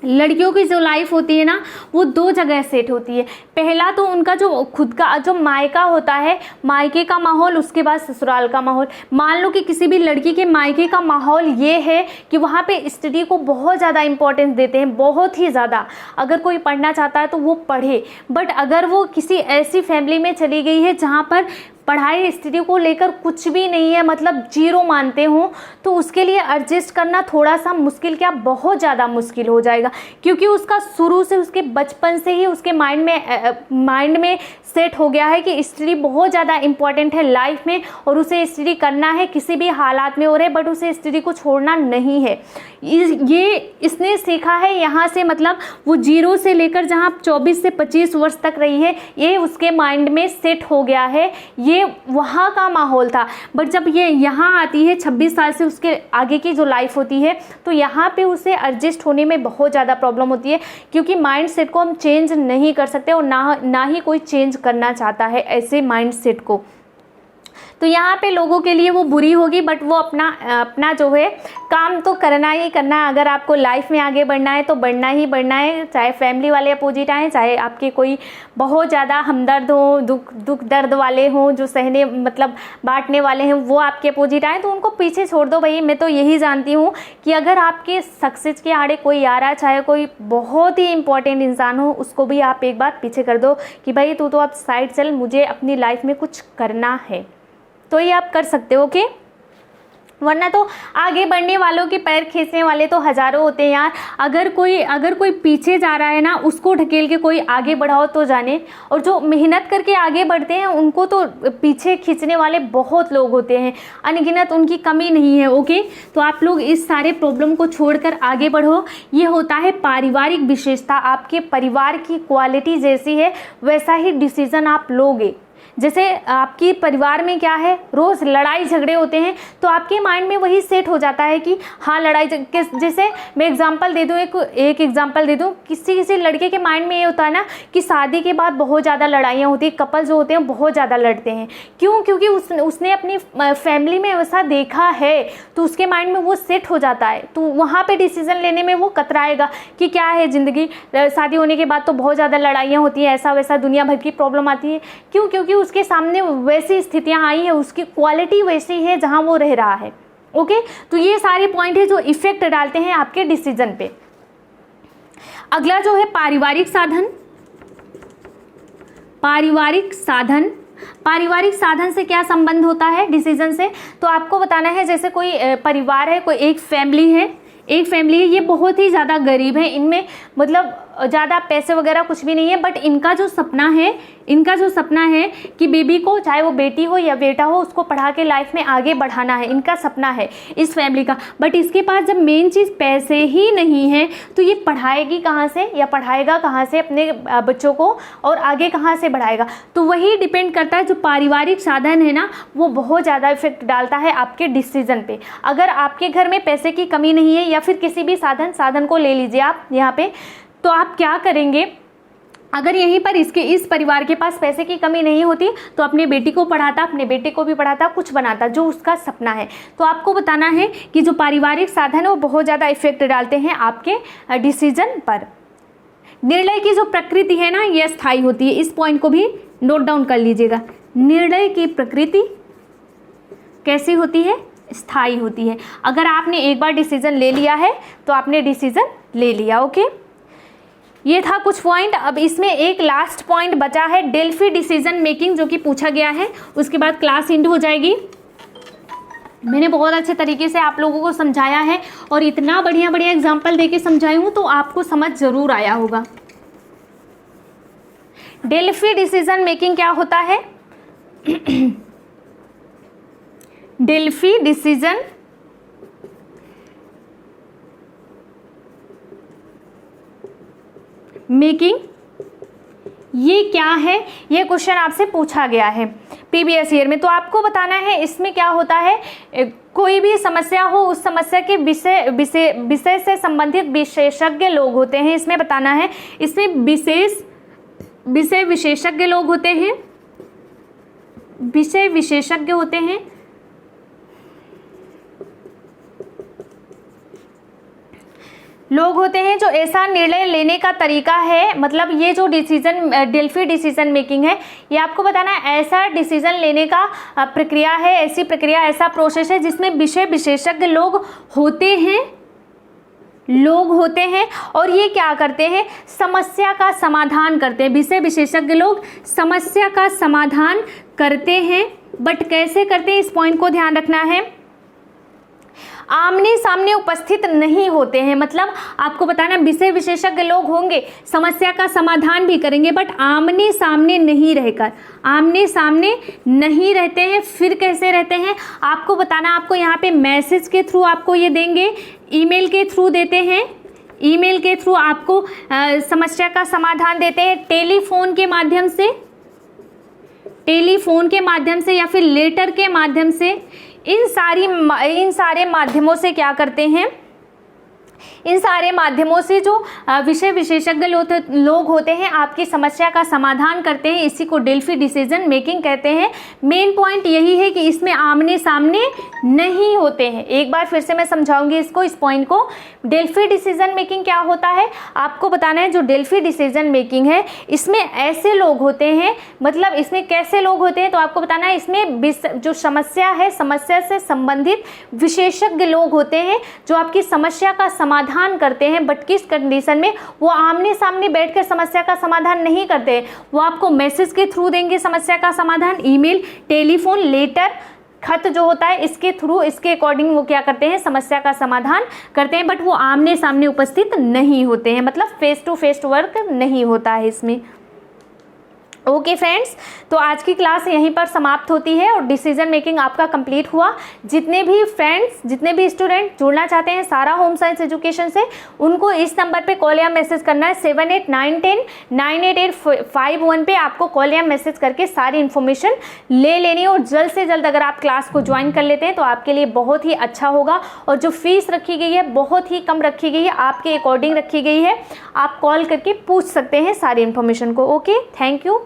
लड़कियों की जो लाइफ होती है ना, वो दो जगह सेट होती है। पहला तो उनका जो खुद का जो मायका होता है, मायके का माहौल, उसके बाद ससुराल का माहौल। मान लो कि किसी भी लड़की के मायके का माहौल ये है कि वहाँ पे स्टडी को बहुत ज़्यादा इंपॉर्टेंस देते हैं, बहुत ही ज़्यादा। अगर कोई पढ़ना चाहता है तो वो पढ़े, बट अगर वो किसी ऐसी फैमिली में चली गई है जहाँ पर पढ़ाई स्टडी को लेकर कुछ भी नहीं है, मतलब जीरो मानते हो, तो उसके लिए एडजस्ट करना थोड़ा सा मुश्किल, क्या बहुत ज़्यादा मुश्किल हो जाएगा। क्योंकि उसका शुरू से, उसके बचपन से ही उसके माइंड में सेट हो गया है कि स्टडी बहुत ज़्यादा इंपॉर्टेंट है लाइफ में, और उसे स्टडी करना है, किसी भी हालात में हो रहे, बट उसे स्टडी को छोड़ना नहीं है। ये इसने सीखा है यहाँ से, मतलब वो जीरो से लेकर जहाँ 24 से 25 वर्ष तक रही है, ये उसके माइंड में सेट हो गया है। ये वहाँ का माहौल था, बट जब ये यहाँ आती है 26 साल से उसके आगे की जो लाइफ होती है, तो यहाँ पे उसे एडजस्ट होने में बहुत ज़्यादा प्रॉब्लम होती है, क्योंकि माइंड सेट को हम चेंज नहीं कर सकते और ना ही कोई चेंज करना चाहता है ऐसे माइंड सेट को। तो यहाँ पे लोगों के लिए वो बुरी होगी, बट वो अपना जो है काम तो करना ही करना है। अगर आपको लाइफ में आगे बढ़ना है तो बढ़ना ही बढ़ना है, चाहे फैमिली वाले अपोजिट आए, चाहे आपके कोई बहुत ज़्यादा हमदर्द हो, दुख दर्द वाले हों, जो सहने मतलब बांटने वाले हैं, वो आपके अपोजिट आए, तो उनको पीछे छोड़ दो भाई। मैं तो यही जानती हूँ कि अगर आपके सक्सेस के आड़े कोई आ रहा है, चाहे कोई बहुत ही इंपॉर्टेंट इंसान हो, उसको भी आप एक बार पीछे कर दो कि भाई तू तो अब साइड चल, मुझे अपनी लाइफ में कुछ करना है। तो ये आप कर सकते हो, ओके। वरना तो आगे बढ़ने वालों के पैर खींचने वाले तो हजारों होते हैं यार। अगर कोई पीछे जा रहा है ना, उसको ढकेल के कोई आगे बढ़ाओ तो जाने, और जो मेहनत करके आगे बढ़ते हैं उनको तो पीछे खींचने वाले बहुत लोग होते हैं, अनगिनत, उनकी कमी नहीं है, ओके। तो आप लोग इस सारे प्रॉब्लम को छोड़कर आगे बढ़ो। ये होता है पारिवारिक विशेषता। आपके परिवार की क्वालिटी जैसी है वैसा ही डिसीजन आप लोगे। जैसे आपकी परिवार में क्या है, रोज़ लड़ाई झगड़े होते हैं, तो आपके माइंड में वही सेट हो जाता है कि हाँ लड़ाई जैसे मैं एग्जांपल दे दूँ, एक एग्जांपल दे दूँ, किसी लड़के के माइंड में ये होता है ना कि शादी के बाद बहुत ज़्यादा लड़ाइयाँ होती हैं, कपल जो होते हैं बहुत ज़्यादा लड़ते हैं। क्यों? क्योंकि उसने अपनी फैमिली में वैसा देखा है, तो उसके माइंड में वो सेट हो जाता है। तो वहाँ पर डिसीजन लेने में वो कतराएगा कि क्या है ज़िंदगी, शादी होने के बाद तो बहुत ज़्यादा लड़ाइयाँ होती हैं, ऐसा वैसा दुनिया भर की प्रॉब्लम आती है। क्यों? क्योंकि उसके सामने वैसी स्थितियां आई है, उसकी क्वालिटी वैसी है जहां वो रह रहा है। ओके, तो ये सारे पॉइंट है जो इफेक्ट डालते हैं आपके डिसीजन पे। अगला जो है पारिवारिक साधन। पारिवारिक साधन, पारिवारिक साधन से क्या संबंध होता है डिसीजन से? तो आपको बताना है, जैसे कोई परिवार है, कोई एक फैमिली है, ये बहुत ही ज़्यादा गरीब है, इनमें मतलब ज़्यादा पैसे वगैरह कुछ भी नहीं है, बट इनका जो सपना है कि बेबी को, चाहे वो बेटी हो या बेटा हो, उसको पढ़ा के लाइफ में आगे बढ़ाना है, इनका सपना है इस फैमिली का। बट इसके पास जब मेन चीज़ पैसे ही नहीं है तो ये पढ़ाएगी कहाँ से या पढ़ाएगा कहाँ से अपने बच्चों को, और आगे कहाँ से बढ़ाएगा? तो वही डिपेंड करता है, जो पारिवारिक साधन है ना, वो बहुत ज़्यादा इफेक्ट डालता है आपके डिसीजन पे। अगर आपके घर में पैसे की कमी नहीं है, या फिर किसी भी साधन को ले लीजिए आप यहाँ पे, तो आप क्या करेंगे? अगर यहीं पर इस परिवार के पास पैसे की कमी नहीं होती तो अपने बेटी को पढ़ाता, अपने बेटे को भी पढ़ाता, कुछ बनाता जो उसका सपना है। तो आपको बताना है कि जो पारिवारिक साधन है वो बहुत ज़्यादा इफेक्ट डालते हैं आपके डिसीजन पर। निर्णय की जो प्रकृति है ना, ये स्थायी होती है। इस पॉइंट को भी नोट डाउन कर लीजिएगा। निर्णय की प्रकृति कैसी होती है? स्थायी होती है। अगर आपने एक बार डिसीजन ले लिया है तो आपने डिसीजन ले लिया। ओके, ये था कुछ पॉइंट। अब इसमें एक लास्ट पॉइंट बचा है, डेल्फी डिसीजन मेकिंग, जो कि पूछा गया है। उसके बाद क्लास एंड हो जाएगी। मैंने बहुत अच्छे तरीके से आप लोगों को समझाया है और इतना बढ़िया बढ़िया एग्जाम्पल देके समझाई हूँ, तो आपको समझ जरूर आया होगा। डेल्फी डिसीजन मेकिंग क्या होता है? डेल्फी डिसीजन मेकिंग ये क्या है? ये क्वेश्चन आपसे पूछा गया है प्रीवियस ईयर में। तो आपको बताना है इसमें क्या होता है। कोई भी समस्या हो, उस समस्या के विषय से संबंधित विशेषज्ञ लोग होते हैं, इसमें बताना है। इसमें विषय विशेषज्ञ लोग होते हैं, विषय विशेषज्ञ होते हैं। लोग होते हैं जो ऐसा निर्णय लेने का तरीका है, मतलब ये जो डेल्फी डिसीजन मेकिंग है, ये आपको बताना है ऐसा डिसीजन लेने का प्रक्रिया है, ऐसी प्रक्रिया, ऐसा प्रोसेस है जिसमें विषय विशेषज्ञ लोग होते हैं और ये क्या करते हैं? समस्या का समाधान करते हैं। विषय विशेषज्ञ लोग समस्या का समाधान करते हैं, बट कैसे करते हैं, इस पॉइंट को ध्यान रखना है। आमने सामने उपस्थित नहीं होते हैं, मतलब आपको बताना विषय विशेषज्ञ लोग होंगे, समस्या का समाधान भी करेंगे, बट आमने सामने नहीं रहकर, आमने सामने नहीं रहते हैं। फिर कैसे रहते हैं आपको बताना। आपको यहाँ पे मैसेज के थ्रू आपको ये देंगे, ईमेल के थ्रू देते हैं, ईमेल के थ्रू आपको समस्या का समाधान देते हैं, टेलीफोन के माध्यम से या फिर लेटर के माध्यम से। इन सारे माध्यमों से क्या करते हैं? इन सारे माध्यमों से जो विषय विशेषज्ञ लोग होते हैं आपकी समस्या का समाधान करते हैं। इसी को डेल्फी डिसीजन मेकिंग कहते हैं। मेन पॉइंट यही है कि इसमें आमने सामने नहीं होते हैं। एक बार फिर से मैं समझाऊंगी इसको, इस पॉइंट को। डेल्फी डिसीजन मेकिंग क्या होता है आपको बताना है। जो डेल्फी डिसीजन मेकिंग है इसमें ऐसे लोग होते हैं, मतलब इसमें कैसे लोग होते हैं तो आपको बताना है। इसमें जो समस्या है, समस्या से संबंधित विशेषज्ञ लोग होते हैं जो आपकी समस्या का समाधान करते हैं, बट किस कंडीशन में? वो आमने सामने बैठकर समस्या का समाधान नहीं करते हैं, वो आपको मैसेज के थ्रू देंगे समस्या का समाधान, ईमेल, टेलीफोन, लेटर, खत जो होता है इसके थ्रू, इसके अकॉर्डिंग वो क्या करते हैं? समस्या का समाधान करते हैं, बट वो आमने सामने उपस्थित नहीं होते हैं, मतलब फेस टू फेस वर्क नहीं होता है इसमें। ओके फ्रेंड्स, तो आज की क्लास यहीं पर समाप्त होती है और डिसीजन मेकिंग आपका कंप्लीट हुआ। जितने भी फ्रेंड्स, जितने भी स्टूडेंट जुड़ना चाहते हैं सारा होम साइंस एजुकेशन से, उनको इस नंबर पे कॉल या मैसेज करना है। 7891098851 पे आपको कॉल या मैसेज करके सारी इन्फॉर्मेशन ले लेनी है। और जल्द से जल्द अगर आप क्लास को ज्वाइन कर लेते हैं तो आपके लिए बहुत ही अच्छा होगा। और जो फीस रखी गई है बहुत ही कम रखी गई है, आपके अकॉर्डिंग रखी गई है। आप कॉल करके पूछ सकते हैं सारी इन्फॉर्मेशन को। Okay, thank you.